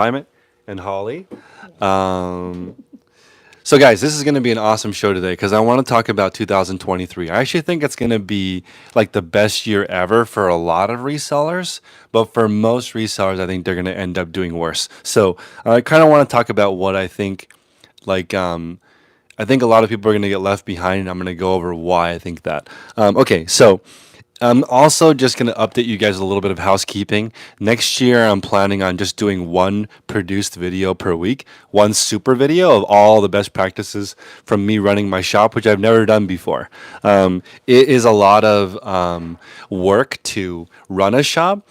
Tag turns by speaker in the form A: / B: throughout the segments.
A: Refinement and Holly. Um, so, guys, this is going to be an awesome show today because I want to talk about 2023. I actually think it's going to be like the best year ever for a lot of resellers, but for most resellers, I think they're going to end up doing worse. So, I kind of want to talk about what I think. Like, I think a lot of people are going to get left behind, and I'm going to go over why I think that. Okay, so I'm also just going to update you guys a little bit of housekeeping. Next year, I'm planning on just doing one produced video per week, one super video of all the best practices from me running my shop, which I've never done before. It is a lot of work to run a shop.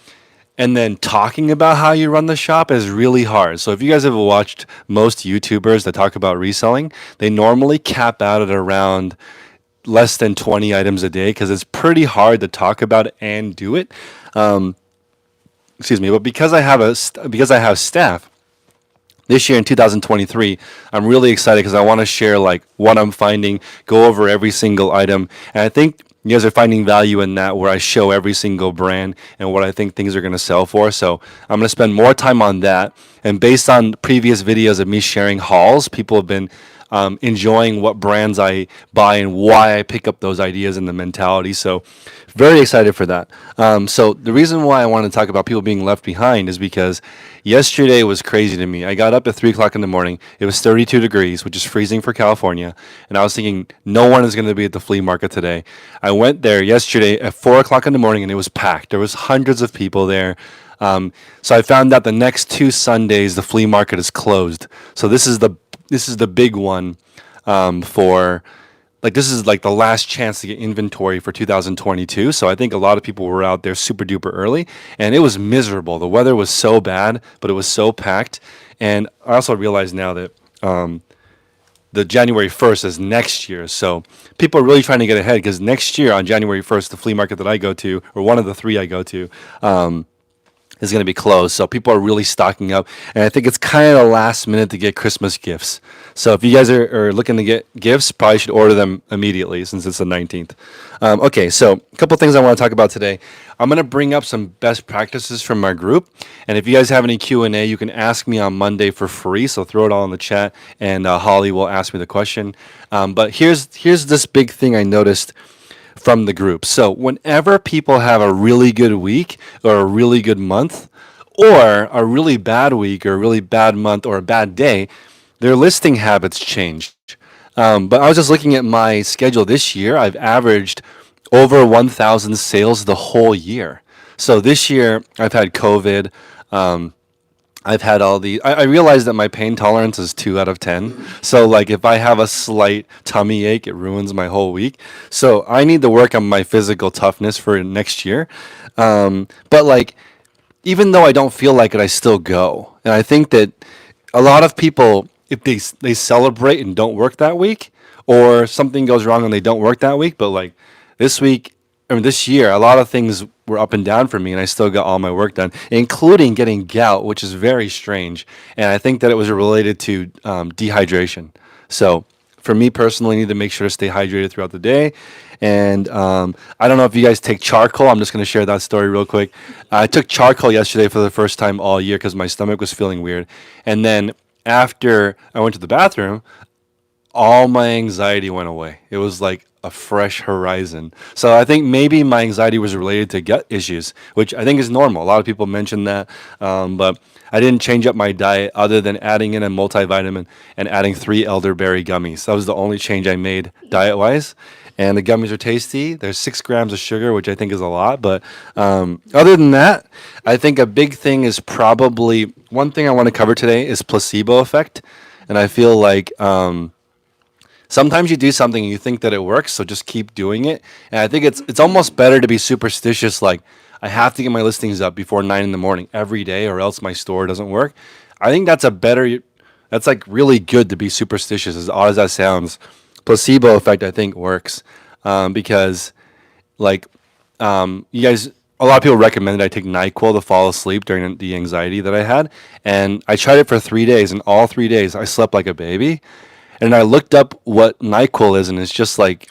A: And then talking about how you run the shop is really hard. So if you guys have watched most YouTubers that talk about reselling, they normally cap out at around less than 20 items a day because it's pretty hard to talk about it and do it. Excuse me, but because I have staff this year in 2023, I'm really excited because I want to share like what I'm finding, go over every single item, and I think you guys are finding value in that where I show every single brand and what I think things are going to sell for. So I'm going to spend more time on that. And based on previous videos of me sharing hauls, people have been enjoying what brands I buy and why I pick up those ideas and the mentality. So, very excited for that. So, the reason why I want to talk about people being left behind is because yesterday was crazy to me. I got up at 3 o'clock in the morning. It was 32 degrees, which is freezing for California. And I was thinking, no one is going to be at the flea market today. I went there yesterday at 4 o'clock in the morning and it was packed. There was hundreds of people there. So I found out the next 2 Sundays the flea market is closed. So this is the big one for like this is like the last chance to get inventory for 2022. So I think a lot of people were out there super duper early, and it was miserable. The weather was so bad, but it was so packed. And I also realize now that the January 1st is next year. So people are really trying to get ahead because next year on January 1st, the flea market that I go to, or one of the three I go to, is going to be closed. So people are really stocking up. And I think it's kind of last minute to get Christmas gifts. So if you guys are looking to get gifts, probably should order them immediately since it's the 19th. Okay, so a couple things I want to talk about today. I'm going to bring up some best practices from my group. And if you guys have any Q&A, you can ask me on Monday for free. So throw it all in the chat and Holly will ask me the question. But here's this big thing I noticed from the group. So whenever people have a really good week or a really good month or a really bad week or a really bad month or a bad day, their listing habits change. But I was just looking at my schedule this year. I've averaged over 1,000 sales the whole year. So this year I've had COVID. I've had all the. I realize that my pain tolerance is 2 out of 10. So like if I have a slight tummy ache, it ruins my whole week. So I need to work on my physical toughness for next year. But like even though I don't feel like it, I still go. And I think that a lot of people, if they celebrate and don't work that week, or something goes wrong and they don't work that week, but like this week, I mean this year, a lot of things were up and down for me, and I still got all my work done, including getting gout, which is very strange. And I think that it was related to dehydration. So for me personally, I need to make sure to stay hydrated throughout the day. And I don't know if you guys take charcoal. I'm just going to share that story real quick. I took charcoal yesterday for the first time all year because my stomach was feeling weird. And then after I went to the bathroom, all my anxiety went away. It was like a fresh horizon. So I think maybe my anxiety was related to gut issues, which I think is normal. A lot of people mention that, but I didn't change up my diet other than adding in a multivitamin and adding 3 elderberry gummies. That was the only change I made diet-wise. And the gummies are tasty. There's 6 grams of sugar, which I think is a lot. But other than that, I think a big thing is probably one thing I want to cover today is placebo effect. And I feel like sometimes you do something and you think that it works, so just keep doing it. And I think it's almost better to be superstitious, like I have to get my listings up before 9 in the morning every day, or else my store doesn't work. I think that's like really good to be superstitious, as odd as that sounds. Placebo effect, I think, works because like you guys. A lot of people recommended I take NyQuil to fall asleep during the anxiety that I had, and I tried it for 3 days, and all 3 days I slept like a baby. And I looked up what NyQuil is, and it's just like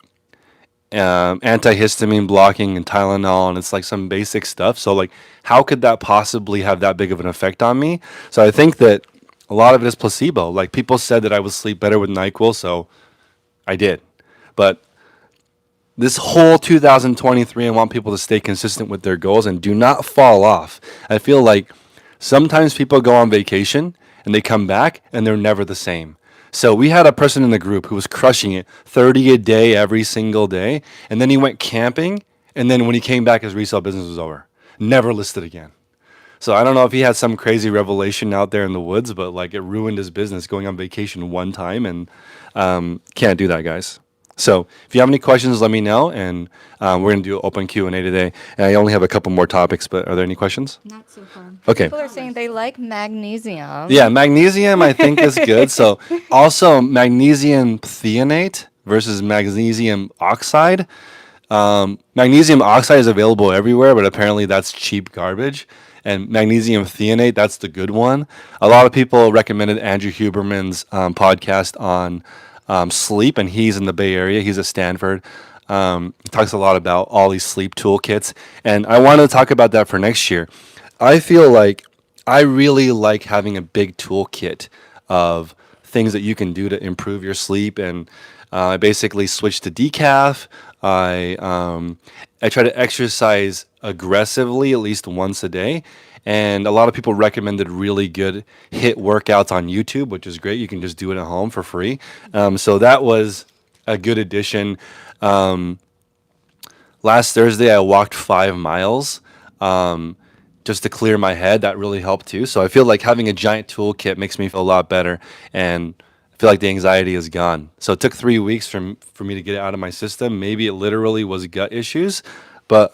A: antihistamine blocking and Tylenol, and it's like some basic stuff. So like, how could that possibly have that big of an effect on me? So I think that a lot of it is placebo. Like people said that I would sleep better with NyQuil, so I did. But this whole 2023, I want people to stay consistent with their goals and do not fall off. I feel like sometimes people go on vacation and they come back and they're never the same. So we had a person in the group who was crushing it, 30 a day every single day, and then he went camping, and then when he came back, his resale business was over. Never listed again. So I don't know if he had some crazy revelation out there in the woods, but like it ruined his business going on vacation one time, and can't do that, guys. So if you have any questions, let me know, and we're gonna do open Q&A today. And I only have a couple more topics, but are there any questions?
B: Not so far.
A: Okay.
B: People are saying they like magnesium.
A: Yeah, magnesium I think is good. So also magnesium threonate versus magnesium oxide. Magnesium oxide is available everywhere, but apparently that's cheap garbage. And magnesium threonate, that's the good one. A lot of people recommended Andrew Huberman's podcast on sleep, and he's in the Bay Area. He's at Stanford. He talks a lot about all these sleep toolkits, and I want to talk about that for next year. I feel like I really like having a big toolkit of things that you can do to improve your sleep, and I basically switched to decaf. I try to exercise aggressively at least once a day, and a lot of people recommended really good hit workouts on YouTube, which is great. You can just do it at home for free. So that was a good addition. Um, Last Thursday, I walked 5 miles just to clear my head. That really helped too. So I feel like having a giant toolkit makes me feel a lot better, and I feel like the anxiety is gone. So it took 3 weeks for me to get it out of my system. Maybe it literally was gut issues, but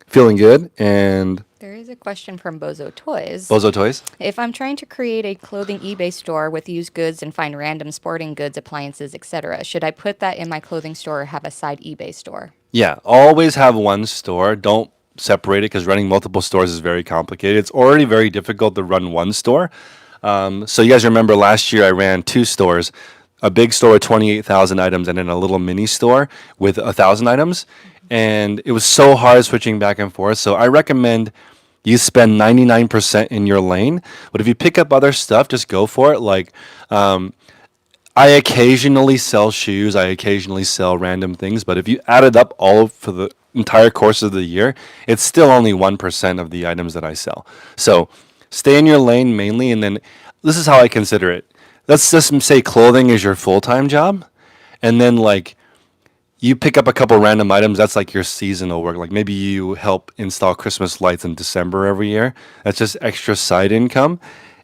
A: feeling good. And
B: There is a question from Bozo Toys.
A: Bozo Toys.
B: If I'm trying to create a clothing eBay store with used goods and find random sporting goods, appliances, etc., should I put that in my clothing store or have a side eBay store?
A: Yeah, always have one store. Don't separate it because running multiple stores is very complicated. It's already very difficult to run one store. So you guys remember last year I ran two stores, a big store with 28,000 items and then a little mini store with 1,000 items. And it was so hard switching back and forth. So I recommend you spend 99% in your lane. But if you pick up other stuff, just go for it. Like, I occasionally sell shoes. I occasionally sell random things. But if you added up all for the entire course of the year, it's still only 1% of the items that I sell. So stay in your lane mainly. And then this is how I consider it. Let's just say clothing is your full-time job. And then like you pick up a couple random items. That's like your seasonal work. Like maybe you help install Christmas lights in December every year. That's just extra side income.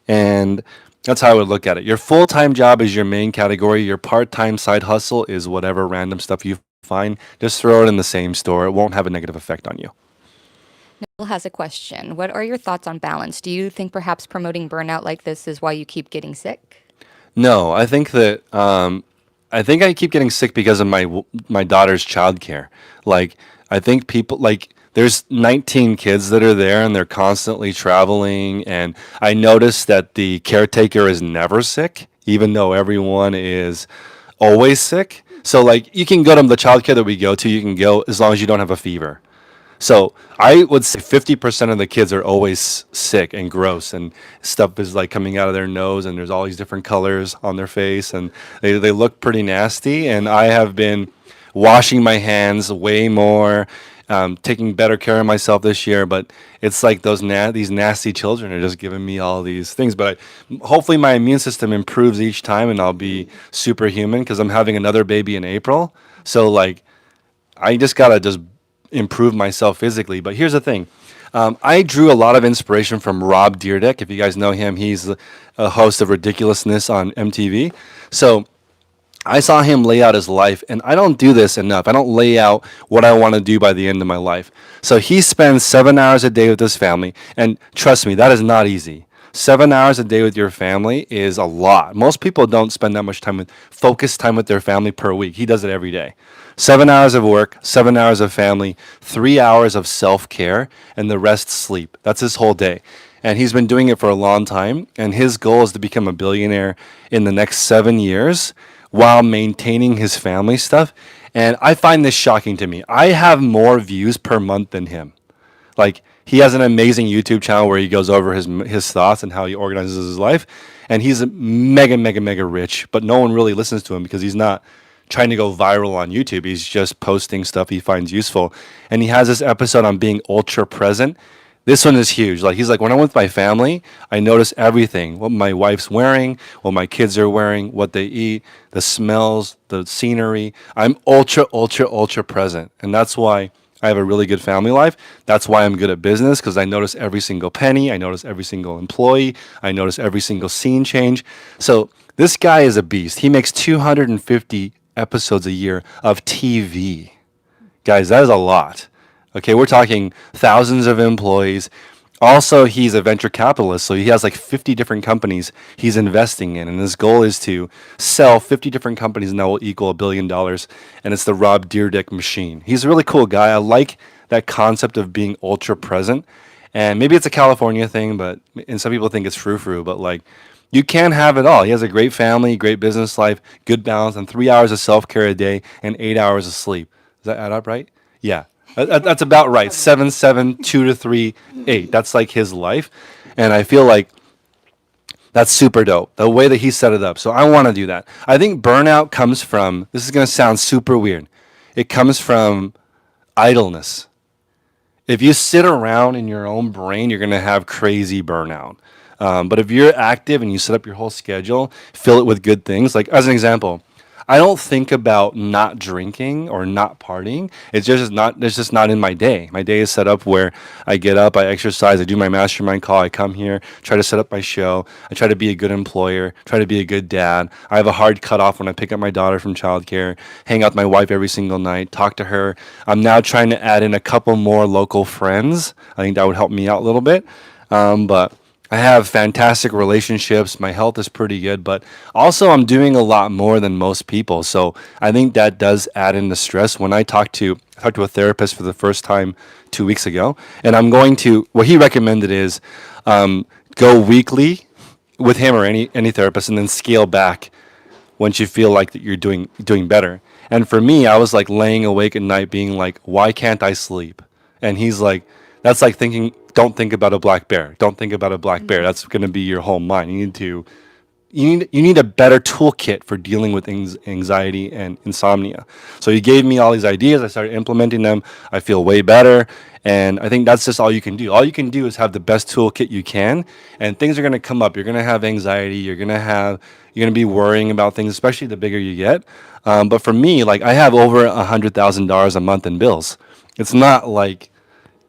A: And that's how I would look at it. Your full-time job is your main category. Your part-time side hustle is whatever random stuff you find. Just throw it in the same store. It won't have a negative effect on you.
B: Nicole has a question. What are your thoughts on balance? Do you think perhaps promoting burnout like this is why you keep getting sick?
A: No, I think that I think I keep getting sick because of my daughter's childcare. Like I think people like there's 19 kids that are there and they're constantly traveling, and I noticed that the caretaker is never sick even though everyone is always sick. So like you can go to the childcare that we go to, you can go as long as you don't have a fever. So I would say 50% of the kids are always sick and gross, and stuff is like coming out of their nose, and there's all these different colors on their face, and they look pretty nasty. And I have been washing my hands way more, taking better care of myself this year. But it's like these nasty children are just giving me all these things. But hopefully my immune system improves each time, and I'll be superhuman because I'm having another baby in April. So like I just gotta just improve myself physically. But here's the thing. I drew a lot of inspiration from Rob Dyrdek. If you guys know him, he's a host of Ridiculousness on MTV. So I saw him lay out his life, and I don't do this enough. I don't lay out what I want to do by the end of my life. So he spends 7 hours a day with his family, and trust me, that is not easy. 7 hours a day with your family is a lot. Most people don't spend that much time with focused time with their family per week. He does it every day. 7 hours of work, 7 hours of family, 3 hours of self-care, and the rest sleep. That's his whole day. And he's been doing it for a long time, and his goal is to become a billionaire in the next 7 years while maintaining his family stuff. And I find this shocking to me. I have more views per month than him. Like he has an amazing YouTube channel where he goes over his thoughts and how he organizes his life, and he's mega rich, but no one really listens to him because he's not trying to go viral on YouTube. He's just posting stuff he finds useful. And he has this episode on being ultra present. This one is huge. Like he's like, when I'm with my family, I notice everything. What my wife's wearing, what my kids are wearing, what they eat, the smells, the scenery. I'm ultra present. And that's why I have a really good family life. That's why I'm good at business, because I notice every single penny. I notice every single employee. I notice every single scene change. So this guy is a beast. He makes 250 episodes a year of TV. Guys, that is a lot. Okay, we're talking thousands of employees. Also, he's a venture capitalist, so he has like 50 different companies he's investing in, and his goal is to sell 50 different companies, and that will equal $1 billion. And it's the Rob Dyrdek machine. He's a really cool guy. I like that concept of being ultra present, and maybe it's a California thing, and some people think it's frou-frou, but like you can have it all. He has a great family, great business life, good balance, and 3 hours of self-care a day and 8 hours of sleep. Does that add up right? Yeah. That's about right. 7, 7, 2 to 3, 8. That's like his life. And I feel like that's super dope, the way that he set it up. So I want to do that. I think burnout comes from, this is going to sound super weird, it comes from idleness. If you sit around in your own brain, you're going to have crazy burnout. But if you're active and you set up your whole schedule, fill it with good things. Like, as an example, I don't think about not drinking or not partying. It's just not in my day. My day is set up where I get up, I exercise, I do my mastermind call, I come here, try to set up my show, I try to be a good employer, try to be a good dad. I have a hard cutoff when I pick up my daughter from childcare, hang out with my wife every single night, talk to her. I'm now trying to add in a couple more local friends. I think that would help me out a little bit. But I have fantastic relationships. My health is pretty good, but also I'm doing a lot more than most people. So I think that does add in the stress. When I talked to a therapist for the first time 2 weeks ago, and I'm going to, what he recommended is go weekly with him or any therapist, and then scale back once you feel like that you're doing better. And for me, I was like laying awake at night being like, why can't I sleep? And he's like, that's like thinking, don't think about a black bear. Don't think about a black bear. That's going to be your whole mind. You need a better toolkit for dealing with anxiety and insomnia. So he gave me all these ideas. I started implementing them. I feel way better. And I think that's just all you can do. All you can do is have the best toolkit you can, and things are going to come up. You're going to have anxiety. You're going to be worrying about things, especially the bigger you get. But for me, like I have over $100,000 a month in bills. It's not like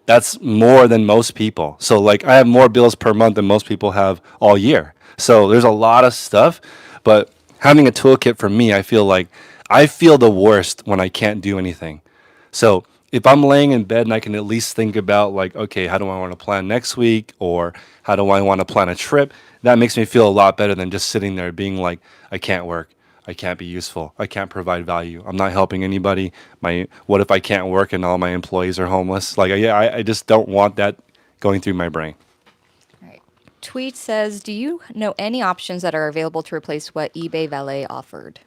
A: that's more than most people. So like I have more bills per month than most people have all year. So there's a lot of stuff, but having a toolkit for me, I feel the worst when I can't do anything. So if I'm laying in bed and I can at least think about like, okay, how do I want to plan next week, or how do I want to plan a trip? That makes me feel a lot better than just sitting there being like, I can't work. I can't be useful. I can't provide value. I'm not helping anybody. What if I can't work and all my employees are homeless? Like, I just don't want that going through my brain.
B: All right. Tweet says, do you know any options that are available to replace what eBay Valet offered?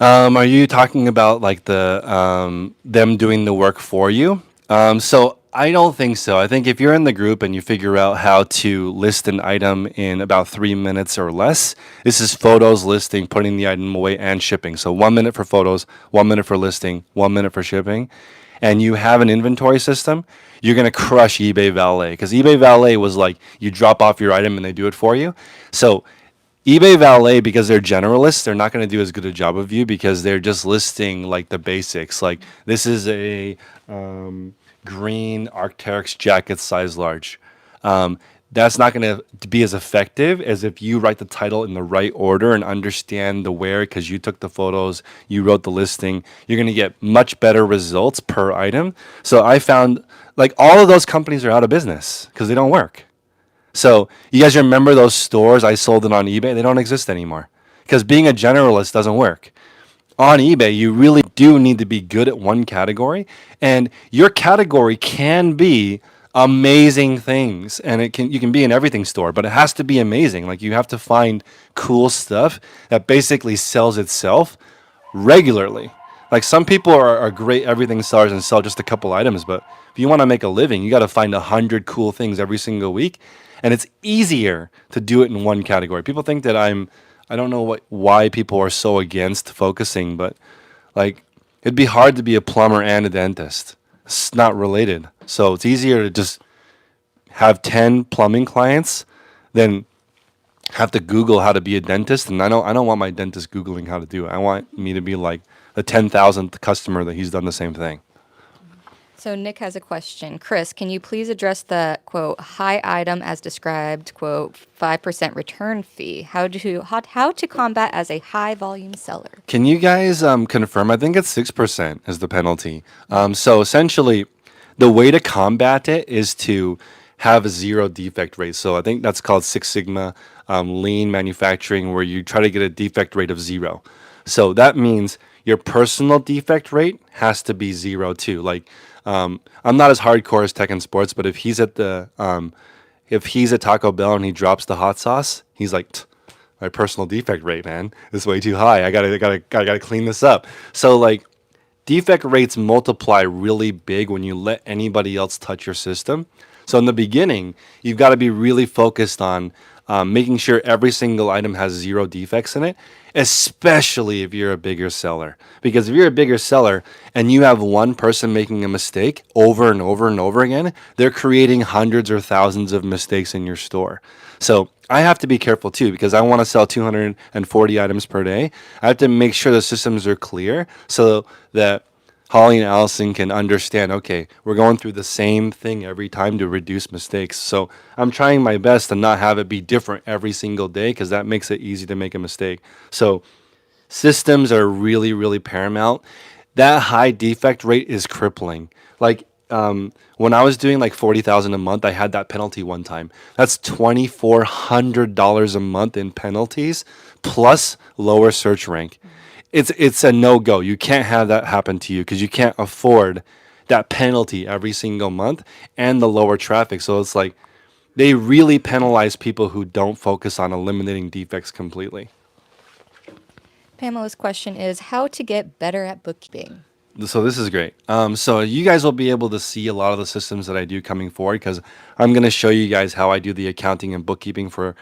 A: Are you talking about like them doing the work for you? So I don't think so. I think if you're in the group and you figure out how to list an item in about 3 minutes or less, this is photos, listing, putting the item away, and shipping. So 1 minute for photos, 1 minute for listing, 1 minute for shipping, and you have an inventory system, you're going to crush eBay Valet, because eBay Valet was like you drop off your item and they do it for you. So eBay Valet, because they're generalists, they're not going to do as good a job of you because they're just listing like the basics. Like this is a green Arc'teryx jacket, size large. That's not going to be as effective as if you write the title in the right order and understand the where, because you took the photos, you wrote the listing. You're going to get much better results per item. So I found like all of those companies are out of business because they don't work. So you guys remember those stores I sold it on eBay? They don't exist anymore because being a generalist doesn't work. On eBay, you really do need to be good at one category, and your category can be amazing things, and you can be an everything store, but it has to be amazing. Like you have to find cool stuff that basically sells itself regularly. Like some people are great everything sellers and sell just a couple items, but if you want to make a living, you got to find 100 cool things every single week, and it's easier to do it in one category. People think that I don't know why people are so against focusing, but like it'd be hard to be a plumber and a dentist. It's not related. So it's easier to just have 10 plumbing clients than have to Google how to be a dentist. And I don't want my dentist Googling how to do it. I want me to be like the 10,000th customer that he's done the same thing.
B: So Nick has a question. Chris, can you please address the quote high item as described quote 5% return fee? How to combat as a high volume seller?
A: Can you guys confirm? I think it's 6% is the penalty. So essentially, the way to combat it is to have a zero defect rate. So I think that's called Six Sigma lean manufacturing, where you try to get a defect rate of zero. So that means your personal defect rate has to be zero too. Like I'm not as hardcore as Tech and Sports, but if he's at Taco Bell and he drops the hot sauce, he's like, my personal defect rate, man, is way too high. I gotta clean this up. So like defect rates multiply really big when you let anybody else touch your system. So in the beginning, you've got to be really focused on making sure every single item has zero defects in it, especially if you're a bigger seller. Because if you're a bigger seller and you have one person making a mistake over and over and over again, they're creating hundreds or thousands of mistakes in your store. So I have to be careful too because I want to sell 240 items per day. I have to make sure the systems are clear so that Holly and Allison can understand, okay, we're going through the same thing every time to reduce mistakes. So I'm trying my best to not have it be different every single day because that makes it easy to make a mistake. So systems are really, really paramount. That high defect rate is crippling. Like when I was doing like 40,000 a month, I had that penalty one time. That's $2,400 a month in penalties plus lower search rank. It's a no go. You can't have that happen to you because you can't afford that penalty every single month and the lower traffic. So it's like they really penalize people who don't focus on eliminating defects completely.
B: Pamela's question is how to get better at bookkeeping.
A: So this is great. So you guys will be able to see a lot of the systems that I do coming forward because I'm going to show you guys how I do the accounting and bookkeeping for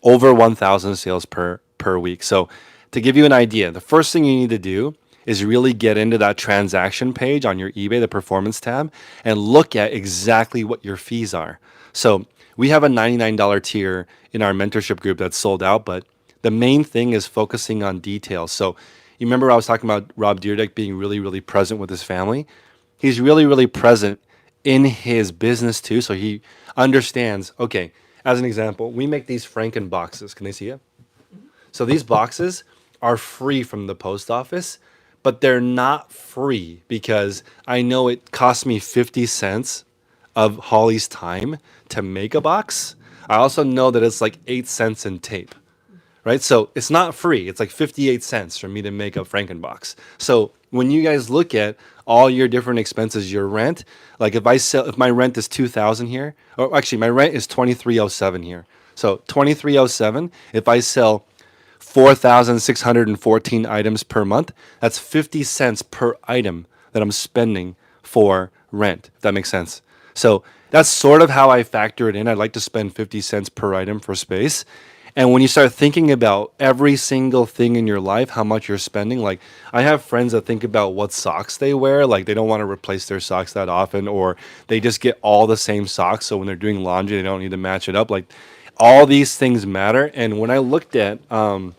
A: over 1,000 sales per week. So to give you an idea, the first thing you need to do is really get into that transaction page on your eBay, the performance tab, and look at exactly what your fees are. So we have a $99 tier in our mentorship group that's sold out, but the main thing is focusing on details. So you remember I was talking about Rob Deerdeck being really, really present with his family? He's really, really present in his business too. So he understands, okay, as an example, we make these Franken boxes. Can they see it? So these boxes are free from the post office, but they're not free because I know it costs me 50 cents of Holly's time to make a box. I also know that it's like 8 cents in tape, right? So it's not free. It's like 58 cents for me to make a Frankenbox. So when you guys look at all your different expenses, your rent, like if my rent is 2,000 here, or actually my rent is 2307 here. So 2307, if I sell 4,614 items per month, that's 50 cents per item that I'm spending for rent, if that makes sense. So that's sort of how I factor it in. I'd like to spend 50 cents per item for space. And when you start thinking about every single thing in your life, how much you're spending, like I have friends that think about what socks they wear, like they don't want to replace their socks that often, or they just get all the same socks. So when they're doing laundry, they don't need to match it up. Like all these things matter. And when I looked at Rob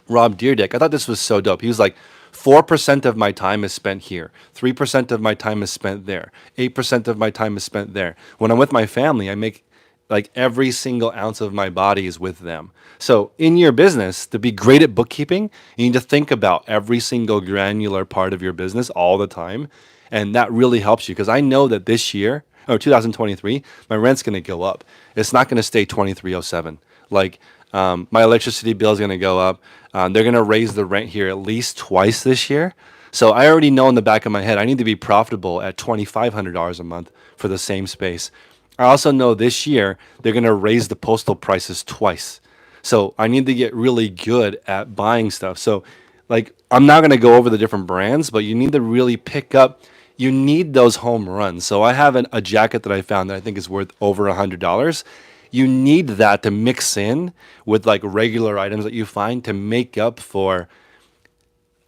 A: Deerdeck, I thought this was so dope. He was like, 4% of my time is spent here. 3% of my time is spent there. 8% of my time is spent there. When I'm with my family, I make like every single ounce of my body is with them. So in your business, to be great at bookkeeping, you need to think about every single granular part of your business all the time. And that really helps you because I know that this year, or 2023, my rent's going to go up. It's not going to stay 2307. Like my electricity bill is going to go up. They're going to raise the rent here at least twice this year. So I already know in the back of my head I need to be profitable at $2,500 a month for the same space. I also know this year they're going to raise the postal prices twice. So I need to get really good at buying stuff. So like I'm not going to go over the different brands, but you need to really pick up, you need those home runs. So I have a jacket that I found that I think is worth over $100. You need that to mix in with like regular items that you find to make up for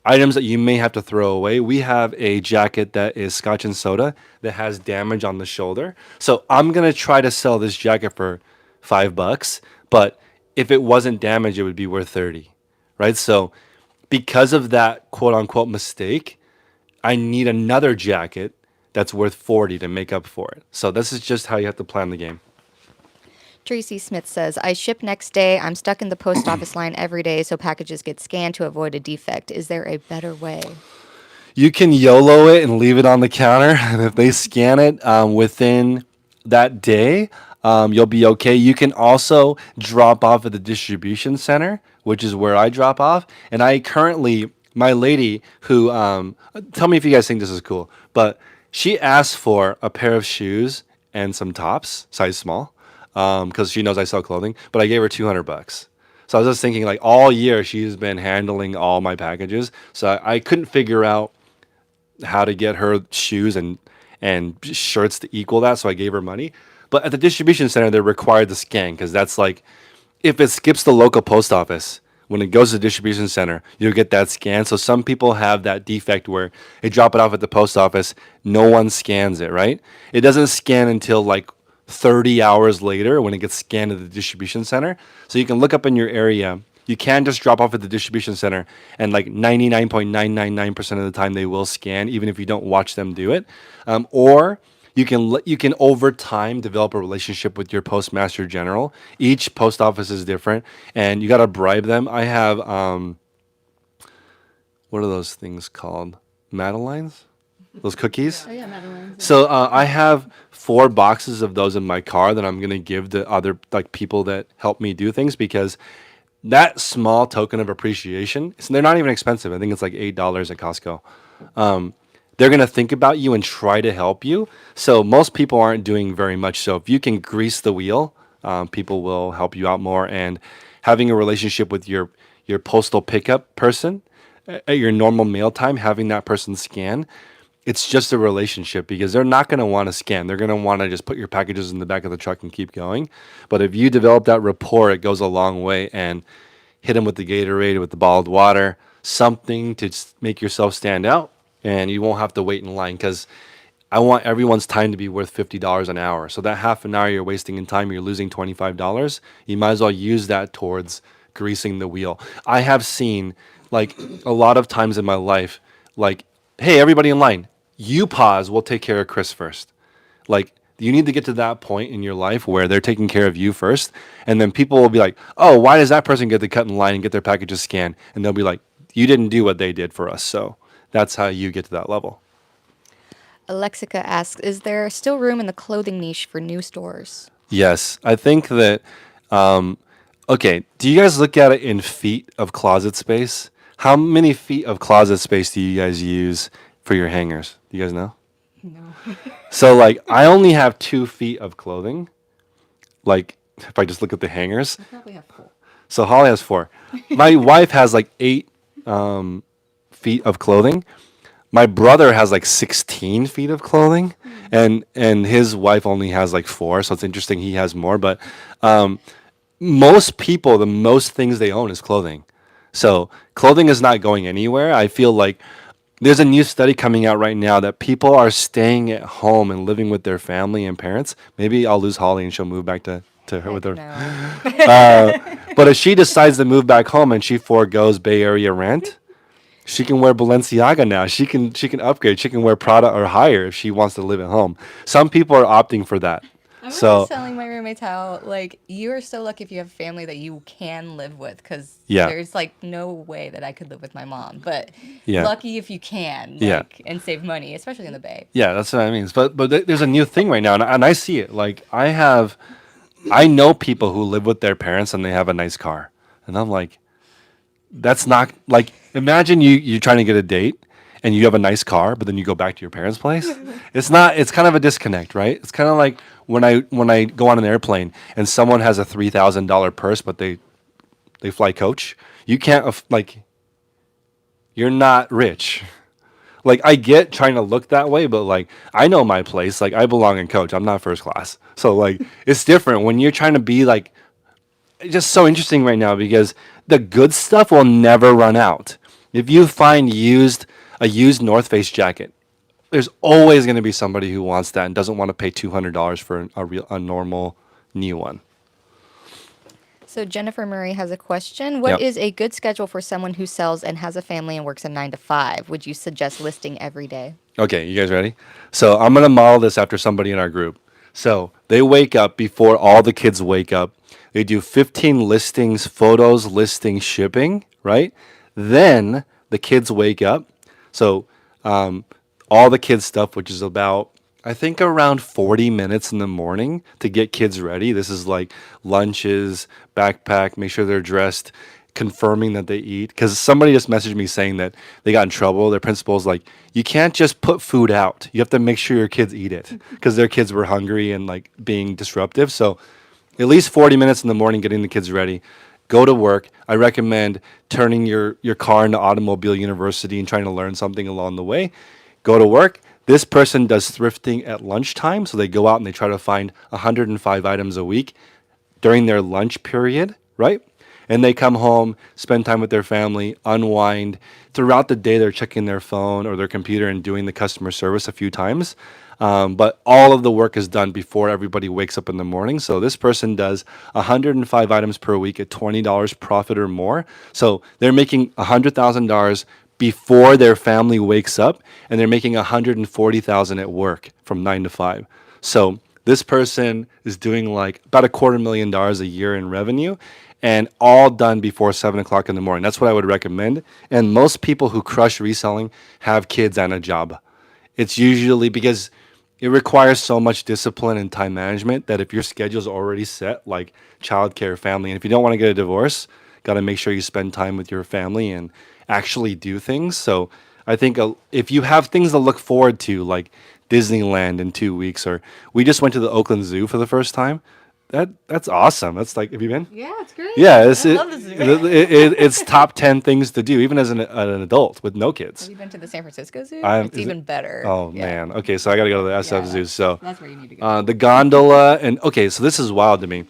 A: items that you may have to throw away. We have a jacket that is Scotch and soda that has damage on the shoulder. So I'm gonna try to sell this jacket for $5, but if it wasn't damaged, it would be worth 30, right? So because of that quote unquote mistake, I need another jacket that's worth 40 to make up for it. So this is just how you have to plan the game.
B: Tracy Smith says, I ship next day. I'm stuck in the post office line every day, so packages get scanned to avoid a defect. Is there a better way?
A: You can YOLO it and leave it on the counter. And if they scan it within that day, you'll be okay. You can also drop off at the distribution center, which is where I drop off. And I currently, my lady who, tell me if you guys think this is cool, but she asked for a pair of shoes and some tops, size small, because she knows I sell clothing, but I gave her $200. So I was just thinking, like all year, she's been handling all my packages. So I couldn't figure out how to get her shoes and shirts to equal that, so I gave her money. But at the distribution center, they're required to scan because that's like if it skips the local post office, when it goes to the distribution center, you'll get that scan. So some people have that defect where they drop it off at the post office, no one scans it, right? It doesn't scan until like 30 hours later when it gets scanned at the distribution center. So you can look up in your area. You can just drop off at the distribution center, and like 99.999% of the time they will scan, even if you don't watch them do it. Or you can over time develop a relationship with your postmaster general. Each post office is different, and you got to bribe them. I have what are those things called? Madeleines? Those cookies?
C: Oh yeah, Madeline's.
A: So I have 4 boxes of those in my car that I'm gonna give to other like people that help me do things because that small token of appreciation, they're not even expensive. I think it's like $8 at Costco. They're going to think about you and try to help you. So most people aren't doing very much. So if you can grease the wheel, people will help you out more. And having a relationship with your postal pickup person at your normal mail time, having that person scan, it's just a relationship because they're not going to want to scan. They're going to want to just put your packages in the back of the truck and keep going. But if you develop that rapport, it goes a long way. And hit them with the Gatorade, with the bottled water, something to make yourself stand out. And you won't have to wait in line because I want everyone's time to be worth $50 an hour. So that half an hour you're wasting in time, you're losing $25. You might as well use that towards greasing the wheel. I have seen like a lot of times in my life, like, hey, everybody in line, you pause, we'll take care of Chris first. Like, you need to get to that point in your life where they're taking care of you first. And then people will be like, oh, why does that person get to cut in line and get their packages scanned? And they'll be like, you didn't do what they did for us. So that's how you get to that level.
B: Alexica asks, is there still room in the clothing niche for new stores?
A: Yes. I think that, okay, do you guys look at it in feet of closet space? How many feet of closet space do you guys use for your hangers? Do you guys know?
C: No.
A: So like I only have 2 feet of clothing. Like if I just look at the hangers.
C: I probably have 4.
A: So Holly has 4. My wife has like 8 feet of clothing. My brother has like 16 feet of clothing, and his wife only has like 4. So it's interesting he has more. But most people, the most things they own is clothing. So clothing is not going anywhere. I feel like there's a new study coming out right now that people are staying at home and living with their family and parents. Maybe I'll lose Holly and she'll move back to her with her.
B: No.
A: But if she decides to move back home and she foregoes Bay Area rent, she can wear Balenciaga now. She can upgrade. She can wear Prada or higher if she wants to live at home. Some people are opting for that.
B: I'm
A: So
B: always telling my roommates how, like, you are so lucky if you have a family that you can live with, because
A: Yeah.
B: there's, like, no way that I could live with my mom. But
A: Yeah.
B: lucky if you can,
A: Yeah.
B: like, and save money, especially in the Bay.
A: yeah, that's what I mean. But there's a new thing right now, and I see it. Like I know people who live with their parents and they have a nice car, and I'm like, that's not like imagine you're trying to get a date and you have a nice car, but then you go back to your parents' place. It's not. It's kind of a disconnect, right? It's kind of like when I go on an airplane and someone has a $3,000 purse, but they fly coach. You can't like you're not rich. Like I get trying to look that way, but like I know my place. Like I belong in coach. I'm not first class. So like it's different when you're trying to be like it's just so interesting right now because the good stuff will never run out. If you find a used North Face jacket, there's always going to be somebody who wants that and doesn't want to pay $200 for a normal new one.
B: So Jennifer Murray has a question. What
A: Yep.
B: is a good schedule for someone who sells and has a family and works a 9 to 5? Would you suggest listing every day?
A: Okay, you guys ready? So I'm gonna model this after somebody in our group. So they wake up before all the kids wake up. They do 15 listings, photos, listing, shipping, right? Then the kids wake up. So all the kids stuff, which is about I think around 40 minutes in the morning to get kids ready. This is like lunches, backpack, make sure they're dressed, confirming that they eat. Because somebody just messaged me saying that they got in trouble. Their principal's like, you can't just put food out. You have to make sure your kids eat it because their kids were hungry and like being disruptive. So at least 40 minutes in the morning getting the kids ready. Go to work. I recommend turning your car into Automobile University and trying to learn something along the way. Go to work. This person does thrifting at lunchtime, so they go out and they try to find 105 items a week during their lunch period, right? And they come home, spend time with their family, unwind. Throughout the day, they're checking their phone or their computer and doing the customer service a few times. But all of the work is done before everybody wakes up in the morning. So this person does 105 items per week at $20 profit or more. So they're making $100,000 before their family wakes up, and they're making 140,000 at work from 9 to 5. So this person is doing like about $250,000 a year in revenue, and all done before 7 o'clock in the morning. That's what I would recommend. And most people who crush reselling have kids and a job. It's usually because it requires so much discipline and time management that if your schedule's already set, like childcare, family, and if you don't want to get a divorce, got to make sure you spend time with your family and actually do things. So I think if you have things to look forward to, like Disneyland in 2 weeks, or we just went to the Oakland Zoo for the first time. That's awesome. That's like, have you been?
B: Yeah, it's great.
A: Yeah,
B: I love the zoo.
A: it's top 10 things to do, even as an adult with no
B: Have
A: kids.
B: you been to the San Francisco Zoo? It's
A: Is it-
B: even better.
A: Oh
B: Yeah.
A: man. Okay, so I got to go to the SF
B: Yeah,
A: Zoo. So
B: That's where you need to go.
A: the gondola and okay, so this is wild to me.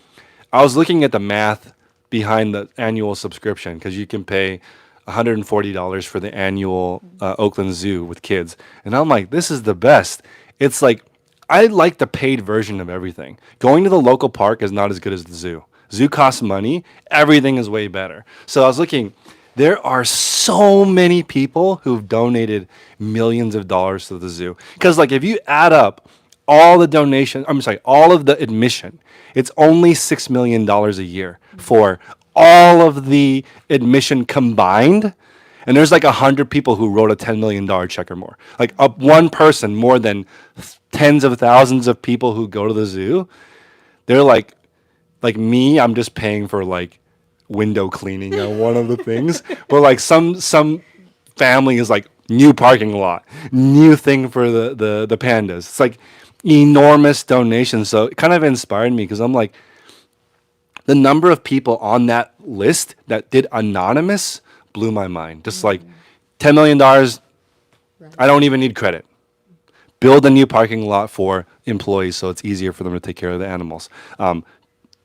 A: I was looking at the math behind the annual subscription because you can pay $140 for the annual Oakland Zoo with kids, and I'm like, this is the best. It's like I like the paid version of everything. Going to the local park is not as good as the zoo. Zoo costs money. Everything is way better. So I was looking. There are so many people who've donated millions of dollars to the zoo. Because like if you add up all the donation, I'm sorry, all of the admission, it's only $6 million a year for all of the admission combined. And there's like 100 people who wrote a $10 million check or more. Like one person more than tens of thousands of people who go to the zoo. They're like me. I'm just paying for like window cleaning on one of the things. But like some family is like new parking lot, new thing for the pandas. It's like enormous donations. So it kind of inspired me because I'm like, the number of people on that list that did anonymous blew my mind. Just like $10 million, I don't even need credit. Build a new parking lot for employees so it's easier for them to take care of the animals.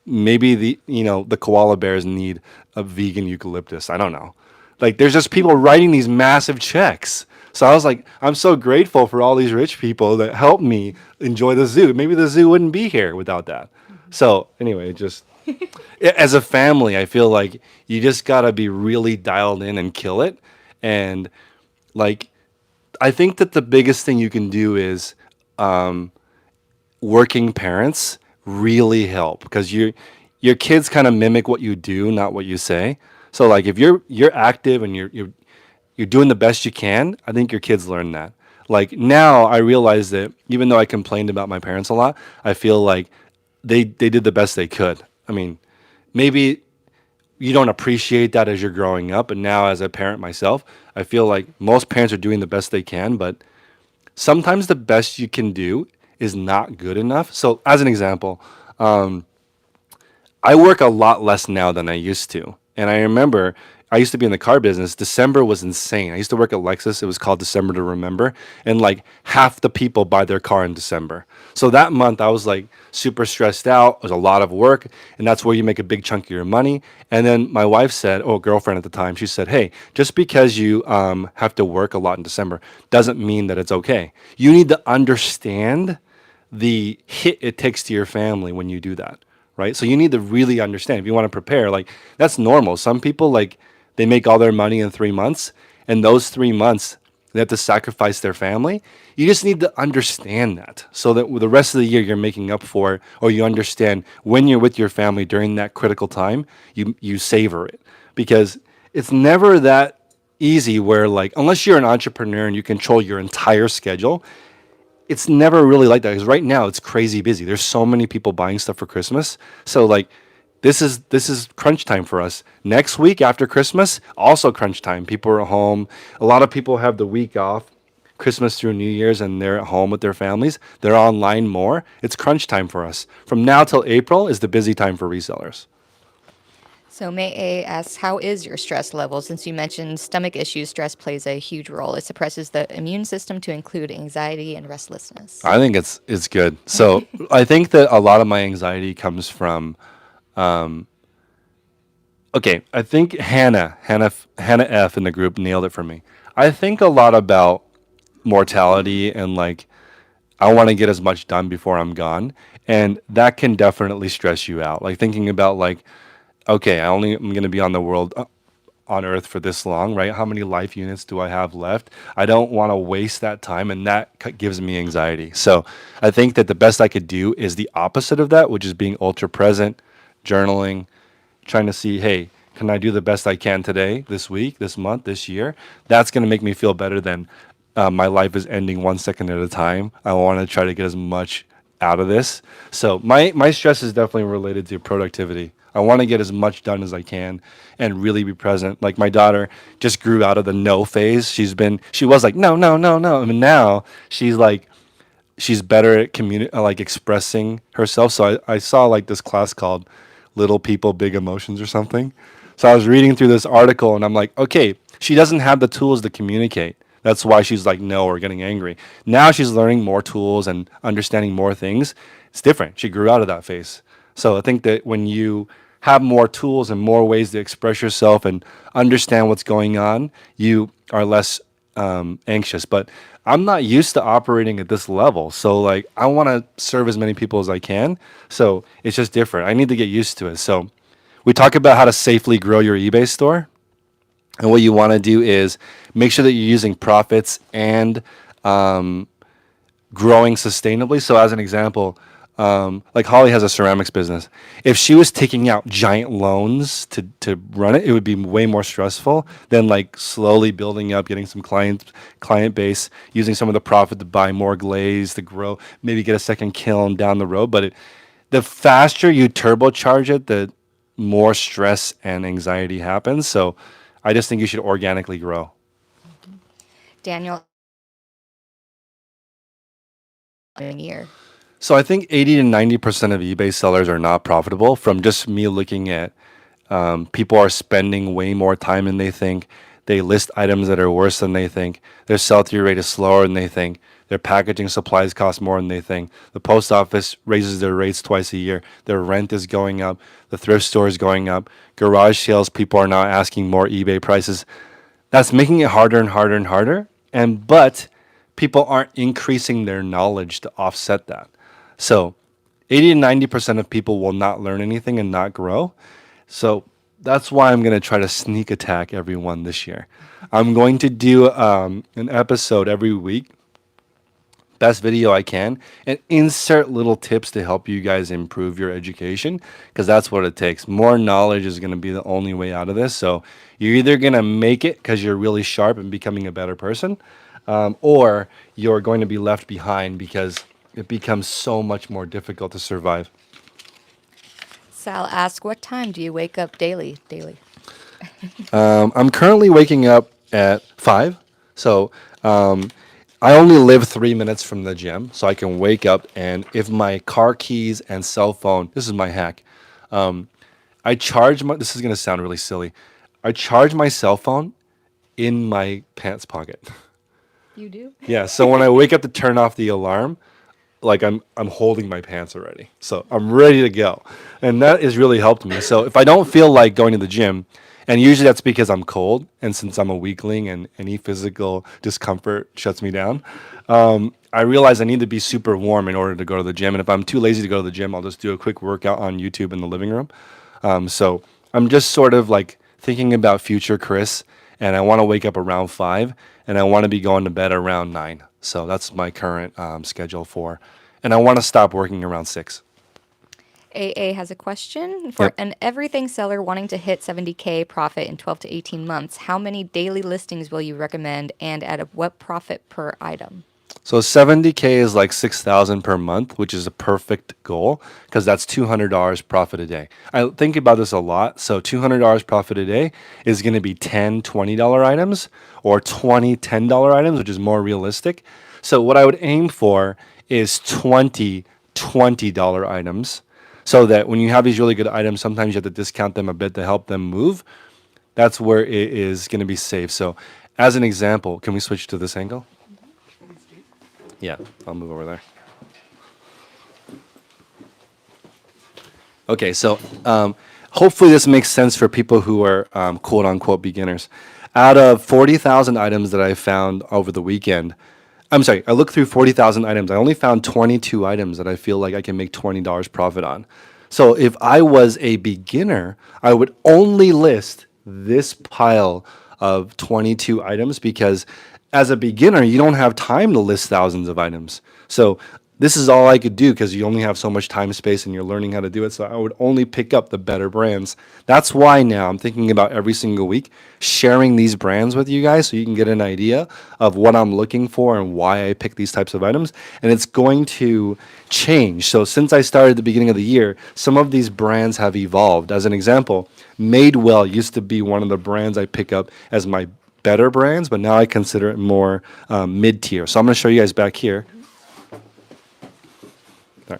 A: Maybe the koala bears need a vegan eucalyptus. I don't know. Like there's just people writing these massive checks. So I was like, I'm so grateful for all these rich people that helped me enjoy the zoo. Maybe the zoo wouldn't be here without that. So anyway, just as a family, I feel like you just gotta be really dialed in and kill it. And like, I think that the biggest thing you can do is working parents really help because your kids kind of mimic what you do, not what you say. So like if you're active and you're doing the best you can, I think your kids learn that. Like now I realize that even though I complained about my parents a lot, I feel like they did the best they could. I mean, maybe you don't appreciate that as you're growing up. And now, as a parent myself, I feel like most parents are doing the best they can, but sometimes the best you can do is not good enough. So, as an example, I work a lot less now than I used to. And I remember I used to be in the car business. December was insane. I used to work at Lexus. It was called December to Remember. And like half the people buy their car in December. So that month I was like super stressed out. It was a lot of work. And that's where you make a big chunk of your money. And then my wife said, oh, girlfriend at the time, she said, hey, just because you have to work a lot in December doesn't mean that it's okay. You need to understand the hit it takes to your family when you do that, right? So you need to really understand if you want to prepare. Like that's normal. Some people like they make all their money in 3 months, and those 3 months they have to sacrifice their family. You just need to understand that so that with the rest of the year you're making up for it, or you understand when you're with your family during that critical time, you savor it because it's never that easy where like unless you're an entrepreneur and you control your entire schedule, it's never really like that because right now it's crazy busy. There's so many people buying stuff for Christmas. So like this is crunch time for us. Next week after Christmas, also crunch time. People are home. A lot of people have the week off, Christmas through New Year's, and they're at home with their families. They're online more. It's crunch time for us. From now till April is the busy time for resellers.
B: So May A asks, how is your stress level? Since you mentioned stomach issues, stress plays a huge role. It suppresses the immune system to include anxiety and restlessness.
A: I think it's good. So I think that a lot of my anxiety comes from okay, I think Hannah F in the group nailed it for me. I think a lot about mortality and like I want to get as much done before I'm gone, and that can definitely stress you out. Like thinking about like, okay, I only am going to be on the world on Earth for this long, right? How many life units do I have left? I don't want to waste that time, and that gives me anxiety. So I think that the best I could do is the opposite of that, which is being ultra present, journaling, trying to see, hey, can I do the best I can today, this week, this month, this year? That's going to make me feel better than my life is ending 1 second at a time. I want to try to get as much out of this. So my stress is definitely related to productivity. I want to get as much done as I can and really be present. Like my daughter just grew out of the no phase. She was like no no no no, and now she's like she's better at like expressing herself. So I saw like this class called Little People, Big Emotions or something. So I was reading through this article and I'm like, okay, she doesn't have the tools to communicate. That's why she's like no or getting angry. Now she's learning more tools and understanding more things. It's different. She grew out of that phase. So I think that when you have more tools and more ways to express yourself and understand what's going on, you are less anxious. But I'm not used to operating at this level. So like I want to serve as many people as I can. So it's just different. I need to get used to it. So we talk about how to safely grow your eBay store. And what you want to do is make sure that you're using profits and growing sustainably. So, as an example, like Holly has a ceramics business. If she was taking out giant loans to run it, it would be way more stressful than like slowly building up, getting some client base, using some of the profit to buy more glaze to grow, maybe get a second kiln down the road. But the faster you turbocharge it, the more stress and anxiety happens. So, I just think you should organically grow.
B: Daniel, in year.
A: So I think 80 to 90% of eBay sellers are not profitable from just me looking at people are spending way more time than they think. They list items that are worse than they think. Their sell through rate is slower than they think. Their packaging supplies cost more than they think. The post office raises their rates twice a year. Their rent is going up. The thrift store is going up. Garage sales people are now asking more eBay prices. That's making it harder and harder and harder. And but people aren't increasing their knowledge to offset that. So 80 to 90% of people will not learn anything and not grow. So that's why I'm going to try to sneak attack everyone this year. I'm going to do an episode every week, best video I can, and insert little tips to help you guys improve your education because that's what it takes. More knowledge is going to be the only way out of this. So you're either going to make it because you're really sharp and becoming a better person, or you're going to be left behind because it becomes so much more difficult to survive.
B: Sal asks, what time do you wake up daily?
A: I'm currently waking up at 5. So I only live 3 minutes from the gym. So I can wake up, and if my car keys and cell phone, this is my hack. I charge my, this is going to sound really silly. I charge my cell phone in my pants pocket.
B: You do?
A: Yeah. So when I wake up to turn off the alarm, like I'm holding my pants already. So I'm ready to go. And that has really helped me. So if I don't feel like going to the gym, and usually that's because I'm cold, and since I'm a weakling and any physical discomfort shuts me down, I realize I need to be super warm in order to go to the gym. And if I'm too lazy to go to the gym, I'll just do a quick workout on YouTube in the living room. So I'm just sort of like thinking about future Chris, and I want to wake up around 5, and I want to be going to bed around 9. So that's my current schedule for, and I want to stop working around 6.
B: AA has a question for
A: Yep.
B: an everything seller wanting to hit 70K profit in 12 to 18 months. How many daily listings will you recommend, and at what profit per item?
A: So 70K is like 6,000 per month, which is a perfect goal because that's $200 profit a day. I think about this a lot. So $200 profit a day is going to be 10 $20 items, or 20 $10 items, which is more realistic. So what I would aim for is 20 $20 items, so that when you have these really good items, sometimes you have to discount them a bit to help them move. That's where it is going to be safe. So as an example, can we switch to this angle? Yeah, I'll move over there. Okay, so hopefully this makes sense for people who are quote unquote beginners. Out of 40,000 items that I found over the weekend, I'm sorry, I looked through 40,000 items. I only found 22 items that I feel like I can make $20 profit on. So if I was a beginner, I would only list this pile of 22 items, because as a beginner, you don't have time to list thousands of items. So this is all I could do because you only have so much time, space, and you're learning how to do it. So I would only pick up the better brands. That's why now I'm thinking about every single week sharing these brands with you guys so you can get an idea of what I'm looking for and why I pick these types of items. And it's going to change. So since I started at the beginning of the year, some of these brands have evolved. As an example, Madewell used to be one of the brands I pick up as my better brands, but now I consider it more mid-tier. So I'm going to show you guys back here. There.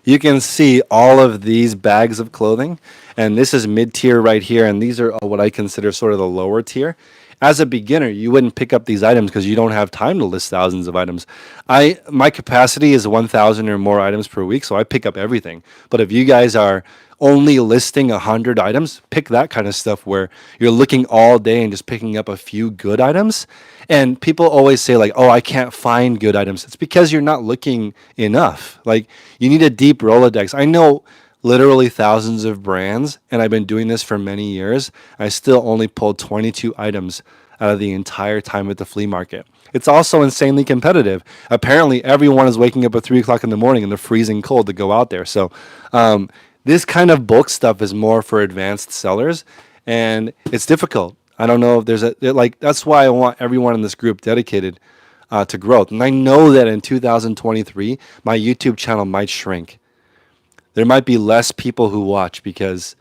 A: You can see all of these bags of clothing, and this is mid-tier right here, and these are what I consider sort of the lower tier. As a beginner, you wouldn't pick up these items because you don't have time to list thousands of items. My capacity is 1,000 or more items per week, so I pick up everything. But if you guys are only listing 100 items, pick that kind of stuff where you're looking all day and just picking up a few good items. And people always say like, oh, I can't find good items. It's because you're not looking enough. Like, you need a deep Rolodex. I know literally thousands of brands, and I've been doing this for many years. I still only pulled 22 items out of the entire time at the flea market. It's also insanely competitive. Apparently, everyone is waking up at 3 o'clock in the morning in the freezing cold to go out there. So this kind of bulk stuff is more for advanced sellers, and it's difficult. I don't know if there's that's why I want everyone in this group dedicated to growth. And I know that in 2023, my YouTube channel might shrink. There might be less people who watch because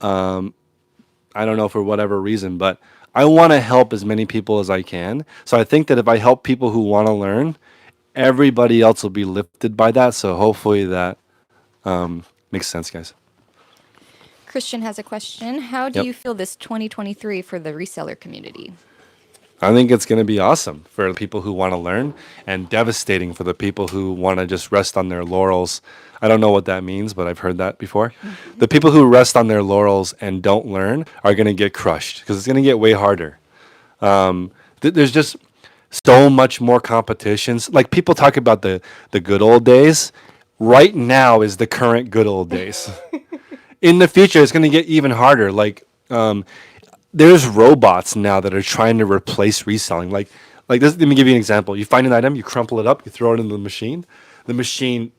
A: I don't know, for whatever reason, but I want to help as many people as I can. So I think that if I help people who want to learn, everybody else will be lifted by that. So hopefully that makes sense, guys.
B: Christian has a question. How do
A: Yep.
B: you feel this 2023 for the reseller community?
A: I think it's going to be awesome for the people who want to learn, and devastating for the people who want to just rest on their laurels. I don't know what that means, but I've heard that before. The people who rest on their laurels and don't learn are going to get crushed because it's going to get way harder. There's just so much more competitions. Like, people talk about the good old days. Right now is the current good old days. In the future, it's going to get even harder. Like, there's robots now that are trying to replace reselling. Like this. Let me give you an example. You find an item, you crumple it up, you throw it into the machine. The machine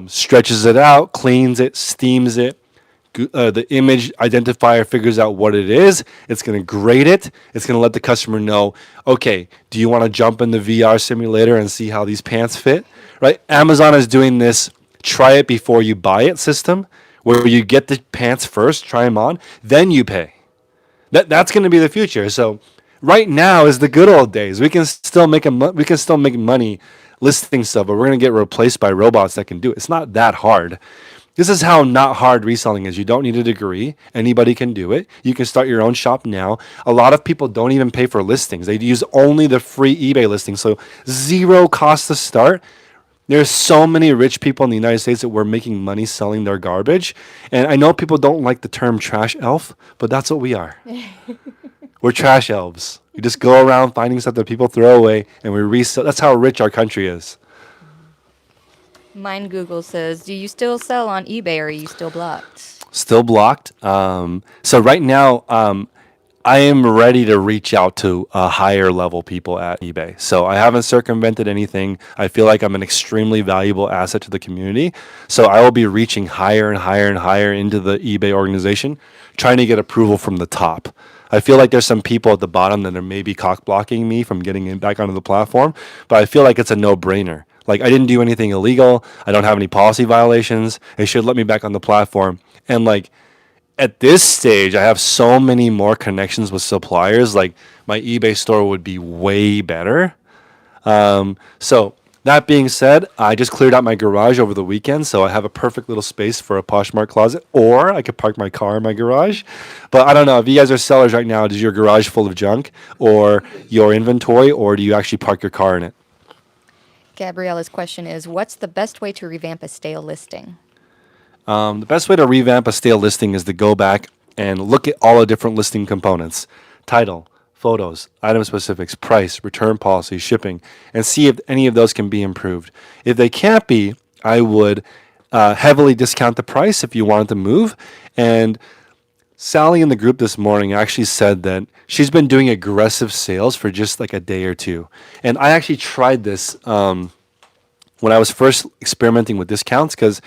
A: stretches it out, cleans it, steams it. The image identifier figures out what it is. It's going to grade it. It's going to let the customer know, okay, do you want to jump in the VR simulator and see how these pants fit? Right? Amazon is doing this try it before you buy it system, where you get the pants first, try them on, then you pay. That's going to be the future. So right now is the good old days. We can still make money listing stuff, but we're going to get replaced by robots that can do it. It's not that hard. This is how not hard reselling is. You don't need a degree. Anybody can do it. You can start your own shop now. A lot of people don't even pay for listings. They use only the free eBay listings. So zero cost to start. There's so many rich people in the United States that were making money selling their garbage. And I know people don't like the term trash elf, but that's what we are. We're trash elves. We just go around finding stuff that people throw away and we resell. That's how rich our country is.
B: Mine Google says, do you still sell on eBay or are you still blocked?
A: Still blocked. So right now, I am ready to reach out to higher level people at eBay. So I haven't circumvented anything. I feel like I'm an extremely valuable asset to the community. So I will be reaching higher and higher and higher into the eBay organization, trying to get approval from the top. I feel like there's some people at the bottom that are maybe cock blocking me from getting back onto the platform, but I feel like it's a no-brainer. Like I didn't do anything illegal. I don't have any policy violations. They should let me back on the platform. And like at this stage, I have so many more connections with suppliers. Like my eBay store would be way better. So that being said, I just cleared out my garage over the weekend, so I have a perfect little space for a Poshmark closet, or I could park my car in my garage. But I don't know, if you guys are sellers right now, is your garage full of junk or your inventory, or do you actually park your car in it?
B: Gabriella's question is, what's the best way to revamp a stale listing?
A: The best way to revamp a stale listing is to go back and look at all the different listing components: title, photos, item specifics, price, return policy, shipping, and see if any of those can be improved. If they can't be, I would heavily discount the price if you wanted to move. And Sally in the group this morning actually said that she's been doing aggressive sales for just like a day or two. And I actually tried this when I was first experimenting with discounts, because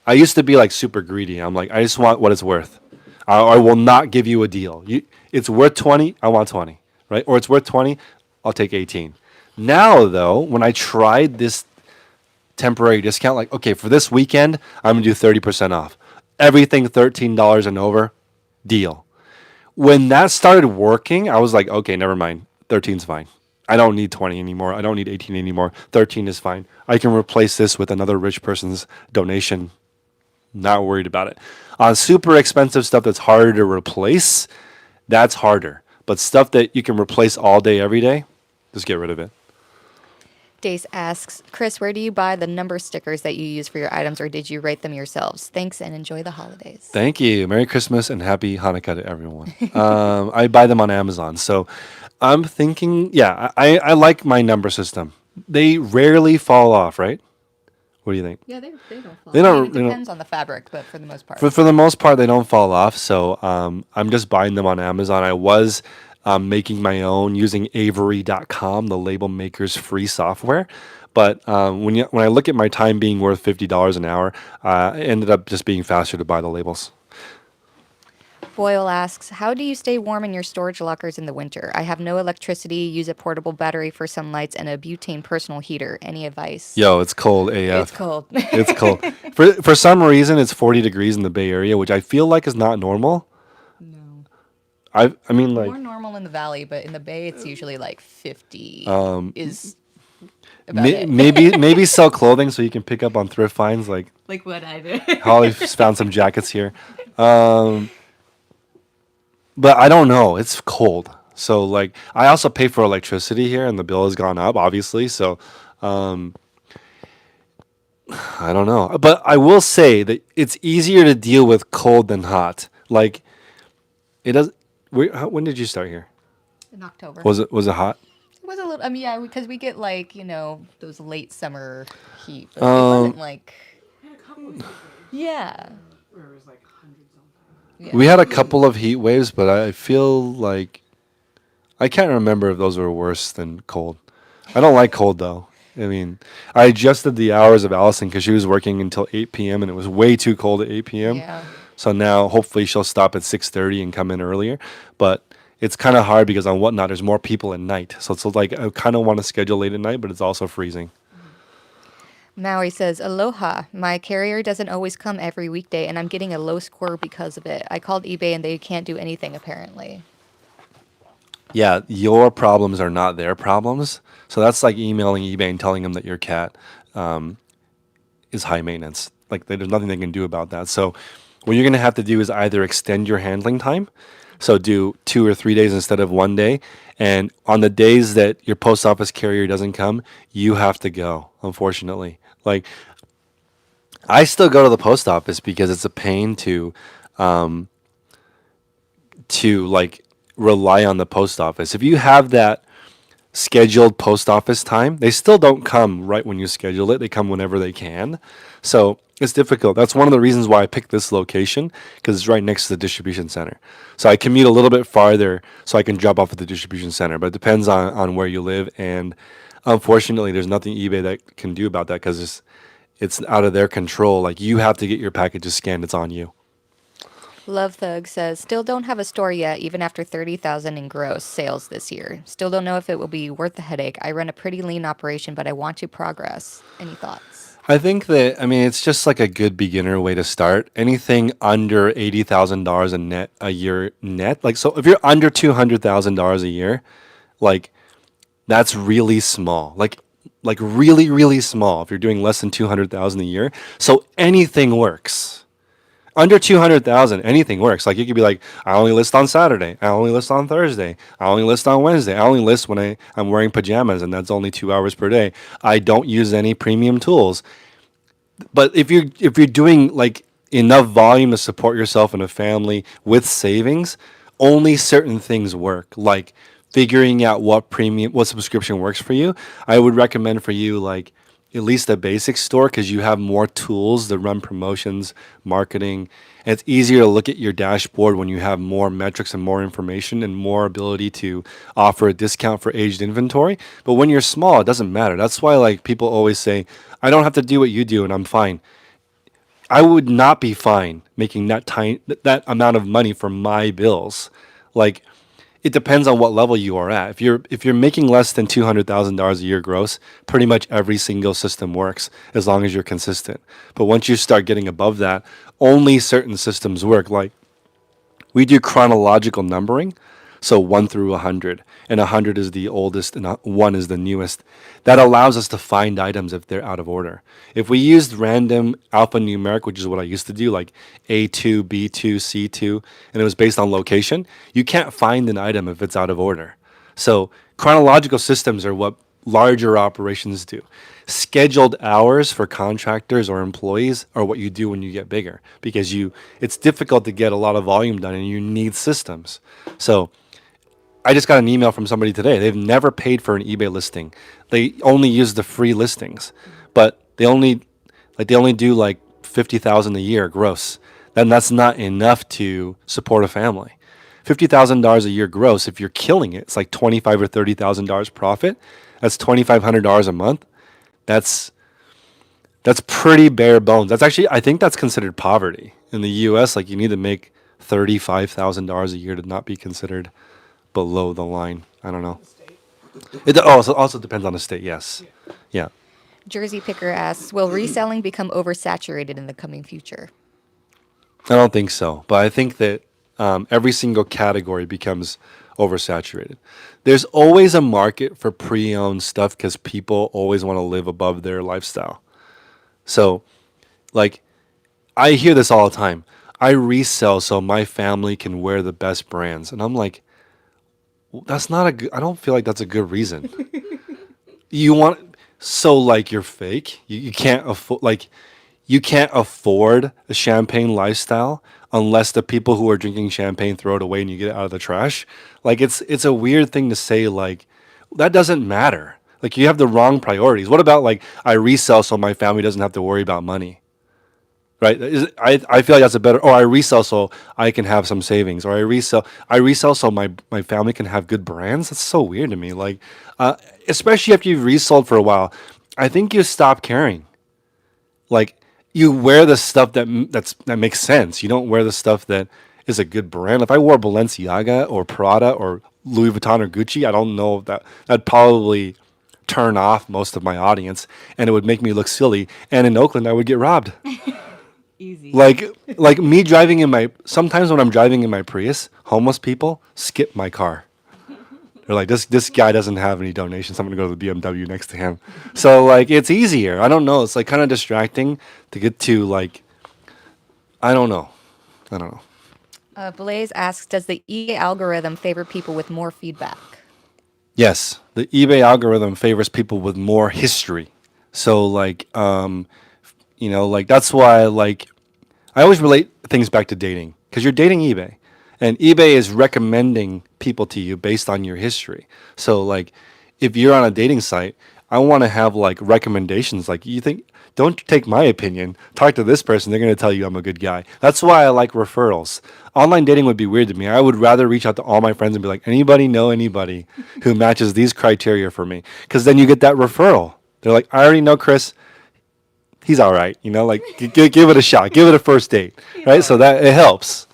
A: I used to be like super greedy. I'm like, I just want what it's worth. I will not give you a deal. It's worth 20, I want 20, right? Or it's worth 20, I'll take 18. Now though, when I tried this temporary discount, like, okay, for this weekend, I'm gonna do 30% off. Everything $13 and over, deal. When that started working, I was like, okay, never mind. 13's fine. I don't need 20 anymore. I don't need 18 anymore. 13 is fine. I can replace this with another rich person's donation. Not worried about it. On super expensive stuff that's harder to replace, that's harder. But stuff that you can replace all day, every day, just get rid of it.
B: Dace asks, Chris, where do you buy the number stickers that you use for your items, or did you write them yourselves? Thanks and enjoy the holidays.
A: Thank you. Merry Christmas and Happy Hanukkah to everyone. I buy them on Amazon. So I'm thinking, yeah, I like my number system. They rarely fall off, right? What do you think?
B: Yeah, they don't fall.
A: They
B: I
A: don't.
B: mean, it depends on the fabric, but for the most part.
A: For the most part, they don't fall off. So I'm just buying them on Amazon. I was making my own using Avery.com, the label maker's free software. But when I look at my time being worth $50 an hour, it ended up just being faster to buy the labels.
B: Boyle asks, how do you stay warm in your storage lockers in the winter? I have no electricity, use a portable battery for some lights, and a butane personal heater. Any advice?
A: Yo, it's cold AF.
B: It's cold.
A: It's cold. For some reason, it's 40 degrees in the Bay Area, which I feel like is not normal.
B: No.
A: I mean, like,
B: More normal in the valley, but in the Bay, it's usually like 50 is about
A: may,
B: it.
A: maybe sell clothing so you can pick up on thrift finds. Like
B: Like what I do.
A: Holly found some jackets here. But I don't know. It's cold. So like I also pay for electricity here and the bill has gone up obviously. So I don't know. But I will say that it's easier to deal with cold than hot. Like it does when did you start here?
B: In October.
A: Was it hot?
B: It was a little, I mean, yeah, because we get like, those late summer heat. But it wasn't like, yeah.
C: Where it was like 100 something.
B: Yeah.
A: We had a couple of heat waves, but I feel like I can't remember if those were worse than cold. I don't like cold though. I mean, I adjusted the hours of Allison because she was working until 8 p.m. and it was way too cold at 8 p.m.
B: Yeah.
A: So now hopefully she'll stop at 6:30 and come in earlier. But it's kind of hard because on Whatnot there's more people at night. So it's like I kind of want to schedule late at night, but it's also freezing.
B: Maui says, Aloha. My carrier doesn't always come every weekday, and I'm getting a low score because of it. I called eBay and they can't do anything, apparently.
A: Yeah, your problems are not their problems. So that's like emailing eBay and telling them that your cat is high maintenance. Like there's nothing they can do about that. So what you're going to have to do is either extend your handling time, so do 2 or 3 days instead of 1 day. And on the days that your post office carrier doesn't come, you have to go. Unfortunately, like I still go to the post office because it's a pain to like rely on the post office. If you have that scheduled post office time, they still don't come right when you schedule it. They come whenever they can. So it's difficult. That's one of the reasons why I picked this location because it's right next to the distribution center. So I commute a little bit farther so I can drop off at the distribution center. But it depends on where you live. And unfortunately, there's nothing eBay that can do about that because it's out of their control. Like you have to get your packages scanned. It's on you.
B: Love Thug says, still don't have a store yet, even after 30,000 in gross sales this year. Still don't know if it will be worth the headache. I run a pretty lean operation, but I want to progress. Any thoughts?
A: I think that I mean it's just like a good beginner way to start. Anything under $80,000 a net a year net, like so if you're under $200,000 a year, like that's really small. Like really small if you're doing less than 200,000 a year. So anything works. Under 200,000, anything works. Like you could be like, I only list on Saturday. I only list on Thursday. I only list on Wednesday. I only list when I'm wearing pajamas, and that's only 2 hours per day. I don't use any premium tools. But if you're doing like enough volume to support yourself and a family with savings, only certain things work. Like figuring out what subscription works for you. I would recommend for you like at least a basic store because you have more tools to run promotions, marketing, and it's easier to look at your dashboard when you have more metrics and more information and more ability to offer a discount for aged inventory. But when you're small, it doesn't matter. That's why like people always say, I don't have to do what you do and I'm fine. I would not be fine making that amount of money for my bills. Like it depends on what level you are at. If you're making less than $200,000 a year gross, pretty much every single system works as long as you're consistent. But once you start getting above that, only certain systems work. Like we do chronological numbering, so 1 through 100, and 100 is the oldest and 1 is the newest. That allows us to find items if they're out of order. If we used random alphanumeric, which is what I used to do, like A2, B2, C2, and it was based on location, you can't find an item if it's out of order. So chronological systems are what larger operations do. Scheduled hours for contractors or employees are what you do when you get bigger because it's difficult to get a lot of volume done and you need systems. So I just got an email from somebody today. They've never paid for an eBay listing. They only use the free listings, but they only do like 50,000 a year gross. Then that's not enough to support a family. $50,000 a year gross. If you're killing it, it's like $25,000 or $30,000 profit. That's $2,500 a month. That's that's pretty bare bones. That's actually I think that's considered poverty in the U.S. Like you need to make $35,000 a year to not be considered below the line. I don't know.
C: The state.
A: It also depends on the state. Yes. Yeah.
B: Jersey Picker asks, will reselling become oversaturated in the coming future?
A: I don't think so, but I think that every single category becomes oversaturated. There's always a market for pre-owned stuff because people always want to live above their lifestyle. So, like, I hear this all the time. I resell so my family can wear the best brands, and I'm like, that's not a good. I don't feel like that's a good reason. You want so like you're fake. You can't afford like you can't afford a champagne lifestyle unless the people who are drinking champagne throw it away and you get it out of the trash. Like it's a weird thing to say like that doesn't matter. Like you have the wrong priorities. What about like I resell so my family doesn't have to worry about money? Right? I feel like that's a better or I resell so I can have some savings or I resell so my family can have good brands. That's so weird to me. Like especially after you've resold for a while, I think you stop caring. Like you wear the stuff that makes sense. You don't wear the stuff that is a good brand. If I wore Balenciaga or Prada or Louis Vuitton or Gucci, I don't know if that that'd probably turn off most of my audience, and it would make me look silly. And in Oakland, I would get robbed.
C: Easy.
A: Like me driving in my sometimes when I'm driving in my Prius, homeless people skip my car. They're like, this guy doesn't have any donations. I'm gonna go to the BMW next to him. So like it's easier. I don't know. It's like kind of distracting to get to like I don't know. I don't know.
B: Blaze asks, does the eBay algorithm favor people with more feedback?
A: Yes, the eBay algorithm favors people with more history. So like like that's why like I always relate things back to dating because you're dating eBay, and eBay is recommending people to you based on your history. So like, if you're on a dating site, I want to have like recommendations. Like you think, don't take my opinion. Talk to this person. They're going to tell you I'm a good guy. That's why I like referrals. Online dating would be weird to me. I would rather reach out to all my friends and be like, anybody know anybody who matches these criteria for me? Because then you get that referral. They're like, I already know Chris, he's all right, like give it a shot, give it a first date, right? So that it helps.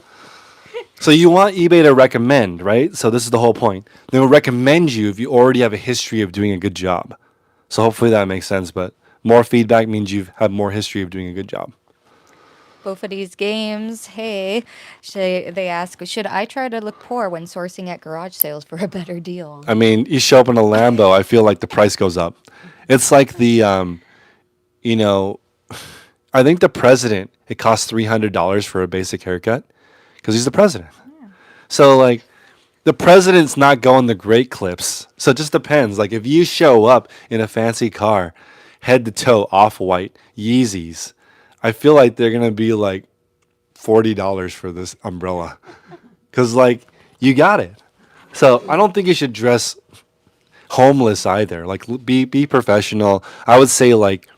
A: So you want eBay to recommend, right? So this is the whole point. They'll recommend you if you already have a history of doing a good job. So hopefully that makes sense. But more feedback means you've had more history of doing a good job.
B: Both of these games, hey, they ask, should I try to look poor when sourcing at garage sales for a better deal?
A: I mean, you show up in a Lambo, I feel like the price goes up. It's like you know, I think the president, it costs $300 for a basic haircut because he's the president. So like the president's not going the great clips. So it just depends. Like if you show up in a fancy car, head to toe off-white Yeezys, I feel like they're going to be like $40 for this umbrella. Cuz like you got it. So I don't think you should dress homeless either. Like be professional. I would say like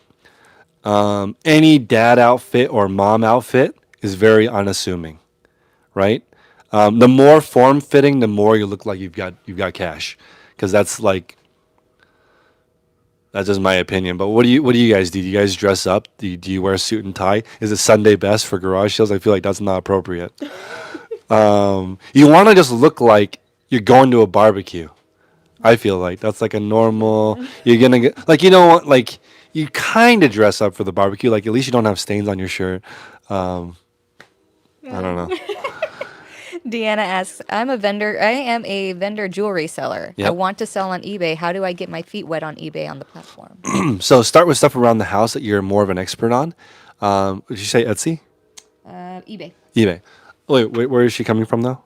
A: any dad outfit or mom outfit is very unassuming, right? The more form fitting, the more you look like you've got cash, because that's just my opinion. But what do you guys do? Do you guys dress up? Do you wear a suit and tie? Is it Sunday best for garage sales? I feel like that's not appropriate. You want to just look like you're going to a barbecue. I feel like that's like a normal. You're gonna get like like you kind of dress up for the barbecue. Like at least you don't have stains on your shirt. I don't know.
B: Deanna asks, I am a vendor jewelry seller. I
A: Yep.
B: want to sell on eBay. How do I get my feet wet on eBay on the platform?
A: So start with stuff around the house that you're more of an expert on. Would you say Etsy?
B: eBay.
A: eBay. Wait, where is she coming from though?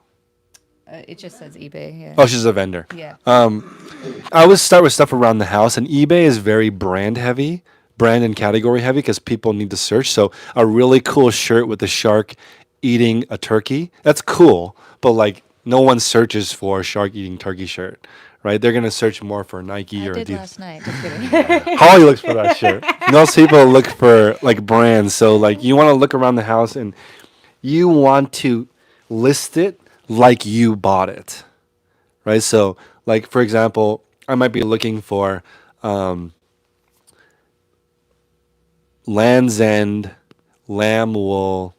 B: It just says eBay. Yeah.
A: Oh, she's a vendor.
B: Yeah.
A: I would start with stuff around the house, and eBay is very brand heavy, brand and category heavy, because people need to search. So a really cool shirt with a shark eating a turkey, that's cool, but like no one searches for a shark eating turkey shirt, right? They're gonna search more for Nike
B: I
A: or
B: did
A: Adidas.
B: last night. Just kidding.
A: Holly looks for that shirt. Most people look for like brands. So like you want to look around the house and you want to list it like you bought it, right? So like for example, I might be looking for Land's End lamb wool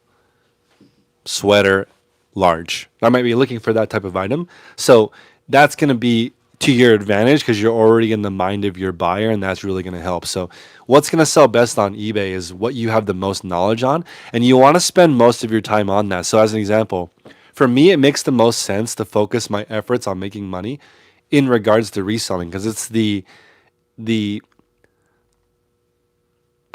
A: sweater large. I might be looking for that type of item. So that's going to be to your advantage because you're already in the mind of your buyer, and that's really going to help. So what's going to sell best on eBay is what you have the most knowledge on, and you want to spend most of your time on that. So as an example, for me, it makes the most sense to focus my efforts on making money in regards to reselling because it's the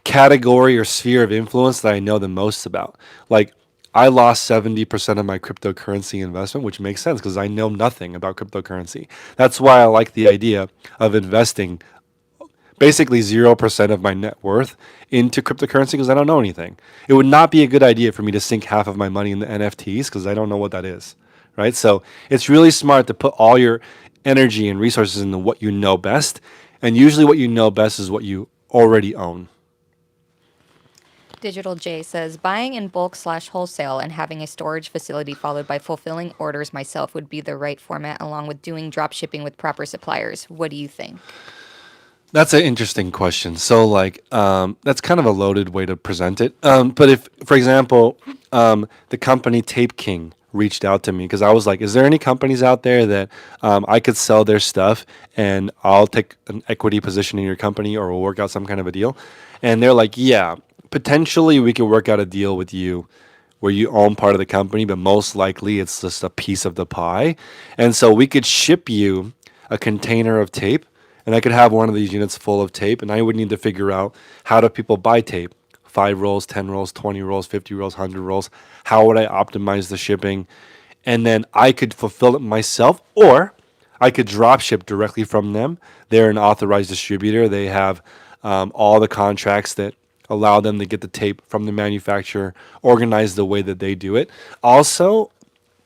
A: category or sphere of influence that I know the most about. Like I lost 70% of my cryptocurrency investment, which makes sense because I know nothing about cryptocurrency. That's why I like the idea of investing basically 0% of my net worth into cryptocurrency because I don't know anything. It would not be a good idea for me to sink half of my money in the NFTs because I don't know what that is, right? So it's really smart to put all your energy and resources into what you know best. And usually what you know best is what you already own.
B: Digital J says, buying in bulk / wholesale and having a storage facility followed by fulfilling orders myself would be the right format along with doing drop shipping with proper suppliers. What do you think?
A: That's an interesting question. So, like, that's kind of a loaded way to present it. But if, for example, the company Tape King, reached out to me because I was like, is there any companies out there that I could sell their stuff and I'll take an equity position in your company or we'll work out some kind of a deal? And they're like, yeah, potentially we could work out a deal with you where you own part of the company, but most likely it's just a piece of the pie. And so we could ship you a container of tape, and I could have one of these units full of tape, and I would need to figure out how do people buy tape? 5 rolls, 10 rolls, 20 rolls, 50 rolls, 100 rolls. How would I optimize the shipping? And then I could fulfill it myself, or I could drop ship directly from them. They're an authorized distributor. They have all the contracts that allow them to get the tape from the manufacturer organized the way that they do it. Also,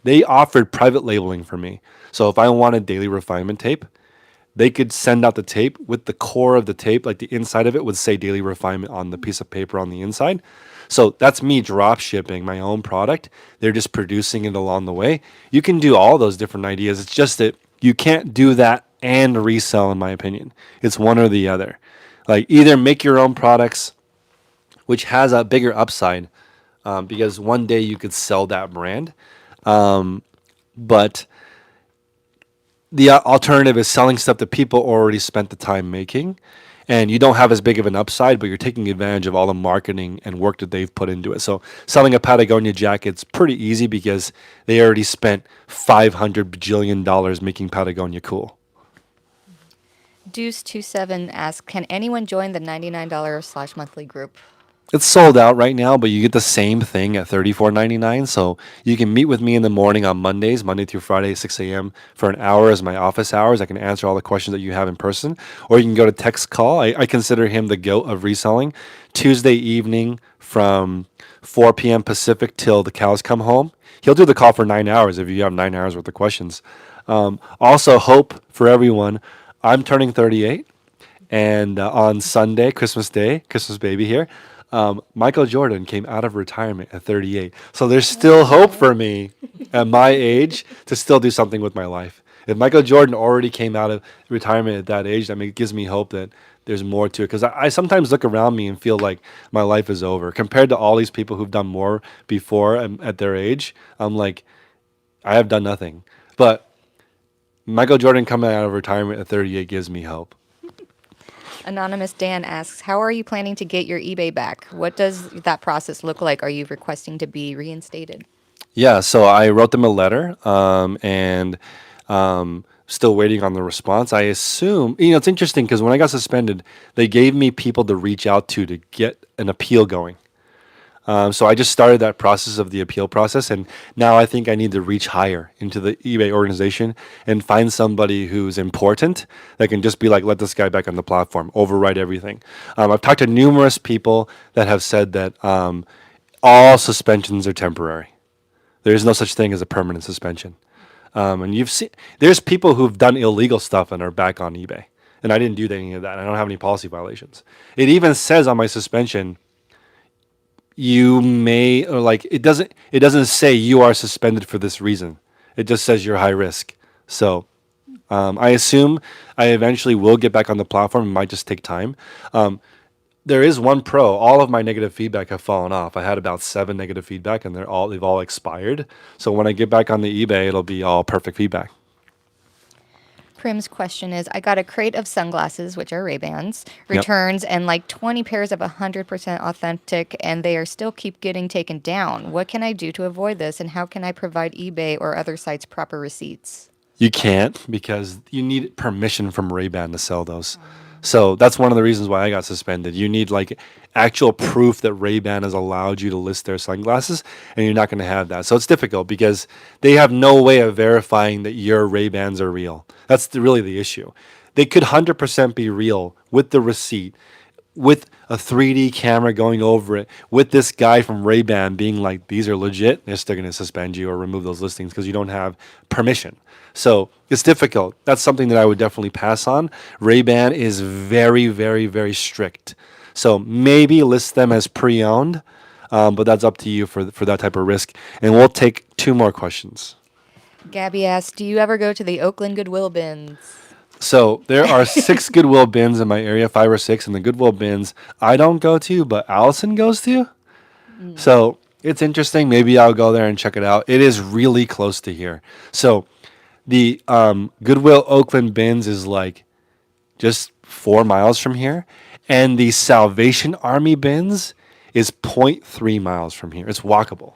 A: they offered private labeling for me. So if I wanted daily refinement tape, they could send out the tape with the core of the tape, like the inside of it would say daily refinement on the piece of paper on the inside. So that's me drop shipping my own product. They're just producing it along the way. You can do all those different ideas. It's just that you can't do that and resell, in my opinion. It's one or the other. Like either make your own products, which has a bigger upside because one day you could sell that brand. But the alternative is selling stuff that people already spent the time making, and you don't have as big of an upside, but you're taking advantage of all the marketing and work that they've put into it. So selling a Patagonia jacket's pretty easy because they already spent $500 bajillion making Patagonia cool.
B: Deuce27 asks, can anyone join the $99/monthly group?
A: It's sold out right now, but you get the same thing at $34.99. So you can meet with me in the morning on Mondays, Monday through Friday, 6 a.m. for an hour as my office hours. I can answer all the questions that you have in person, or you can go to text call. I consider him the goat of reselling. Tuesday evening from 4 p.m. Pacific till the cows come home. He'll do the call for 9 hours if you have 9 hours worth of questions. Also, hope for everyone. I'm turning 38, and on Sunday, Christmas Day, Christmas baby here. Michael Jordan came out of retirement at 38. So there's still hope for me at my age to still do something with my life. If Michael Jordan already came out of retirement at that age, I mean, it gives me hope that there's more to it. Because I sometimes look around me and feel like my life is over. Compared to all these people who've done more before at their age, I'm like, I have done nothing. But Michael Jordan coming out of retirement at 38 gives me hope.
B: Anonymous Dan asks, how are you planning to get your eBay back? What does that process look like? Are you requesting to be reinstated?
A: Yeah, so I wrote them a letter and still waiting on the response. I assume, it's interesting because when I got suspended, they gave me people to reach out to get an appeal going. So I just started that process of the appeal process, and now I think I need to reach higher into the eBay organization and find somebody who's important that can just be like, let this guy back on the platform, override everything. I've talked to numerous people that have said that all suspensions are temporary. There is no such thing as a permanent suspension. And you've seen, there's people who've done illegal stuff and are back on eBay, and I didn't do any of that. I don't have any policy violations. It even says on my suspension, you may, or like it doesn't say you are suspended for this reason. It just says you're high risk. So I assume I eventually will get back on the platform. It might just take time. There is one pro. All of my negative feedback have fallen off. I had about 7 negative feedback, and they've all expired. So when I get back on the eBay, it'll be all perfect feedback.
B: Prim's question is, I got a crate of sunglasses, which are Ray-Bans,
A: Yep.
B: returns, and like 20 pairs of 100% authentic, and they are still keep getting taken down. What can I do to avoid this, and how can I provide eBay or other sites proper receipts?
A: You can't because you need permission from Ray-Ban to sell those. So that's one of the reasons why I got suspended. You need like actual proof that Ray-Ban has allowed you to list their sunglasses, and you're not going to have that. So it's difficult because they have no way of verifying that your Ray-Bans are real. That's really the issue. They could 100% be real with the receipt, with a 3D camera going over it, with this guy from Ray-Ban being like, these are legit. They're still going to suspend you or remove those listings because you don't have permission. So it's difficult. That's something that I would definitely pass on. Ray-Ban is very, very, very strict. So maybe list them as pre-owned, but that's up to you for that type of risk. And we'll take 2 more questions.
B: Gabby asks, do you ever go to the Oakland Goodwill bins?
A: So there are 6 Goodwill bins in my area, 5 or 6, and the Goodwill bins I don't go to, but Allison goes to. So It's interesting. Maybe I'll go there and check it out. It is really close to here. So the Goodwill Oakland bins is like just 4 miles from here, and the Salvation Army bins is zero point 0.3 miles from here. It's walkable.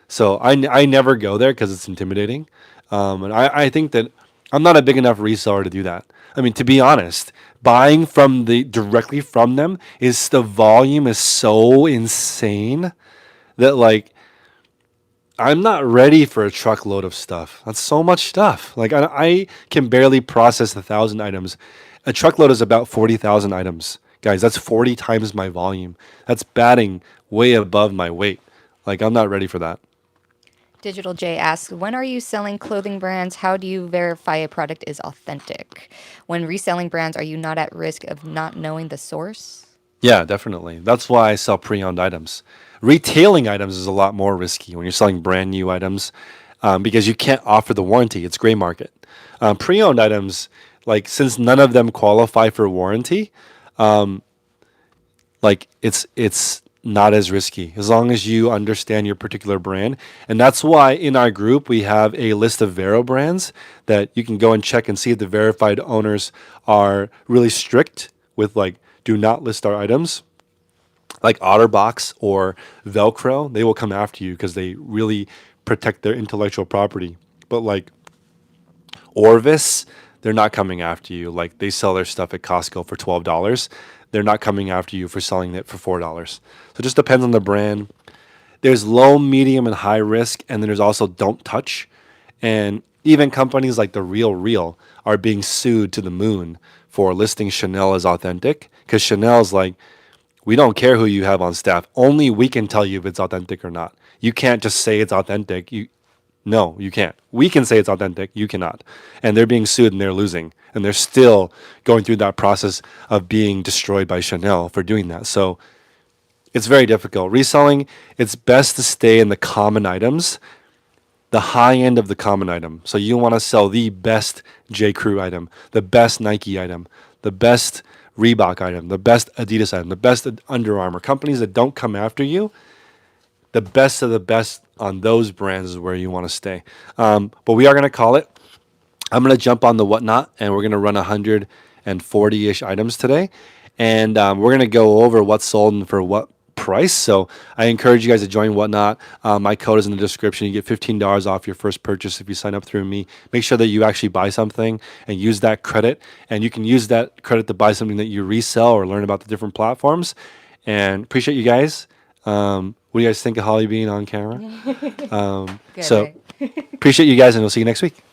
A: So I never go there because it's intimidating. And I think that I'm not a big enough reseller to do that. I mean, to be honest, buying from the directly from them is the volume is so insane that like I'm not ready for a truckload of stuff. That's so much stuff. Like I can barely process 1,000 items. A truckload is about 40,000 items, guys. That's 40 times my volume. That's batting way above my weight. Like I'm not ready for that.
B: Digital J asks, when are you selling clothing brands? How do you verify a product is authentic? When reselling brands, are you not at risk of not knowing the source?
A: Yeah, definitely. That's why I sell pre-owned items. Retailing items is a lot more risky when you're selling brand new items because you can't offer the warranty. It's gray market. Pre-owned items, like since none of them qualify for warranty, like it's not as risky as long as you understand your particular brand. And that's why in our group we have a list of Vero brands that you can go and check and see if the verified owners are really strict with like do not list our items. Like Otterbox or Velcro, they will come after you because they really protect their intellectual property. But like Orvis, they're not coming after you. Like they sell their stuff at Costco for $12. They're not coming after you for selling it for $4. So it just depends on the brand. There's low, medium, and high risk, and then there's also don't touch. And even companies like the Real Real are being sued to the moon for listing Chanel as authentic because Chanel's like, we don't care who you have on staff. Only we can tell you if it's authentic or not. You can't just say it's authentic. No, you can't. We can say it's authentic. You cannot. And they're being sued and they're losing. And they're still going through that process of being destroyed by Chanel for doing that. So it's very difficult. Reselling, it's best to stay in the common items, the high end of the common item. So you want to sell the best J. Crew item, the best Nike item, the best Reebok item, the best Adidas item, the best Under Armour. Companies that don't come after you, the best of the best on those brands is where you want to stay. But we are going to call it. I'm going to jump on the Whatnot, and we're going to run 140-ish items today. And we're going to go over what's sold and for what price. So I encourage you guys to join Whatnot. My code is in the description. You get $15 off your first purchase if you sign up through me. Make sure that you actually buy something and use that credit. And you can use that credit to buy something that you resell or learn about the different platforms. And appreciate you guys. What do you guys think of Holly being on camera?
B: Good,
A: So
B: right?
A: appreciate you guys, and we'll see you next week.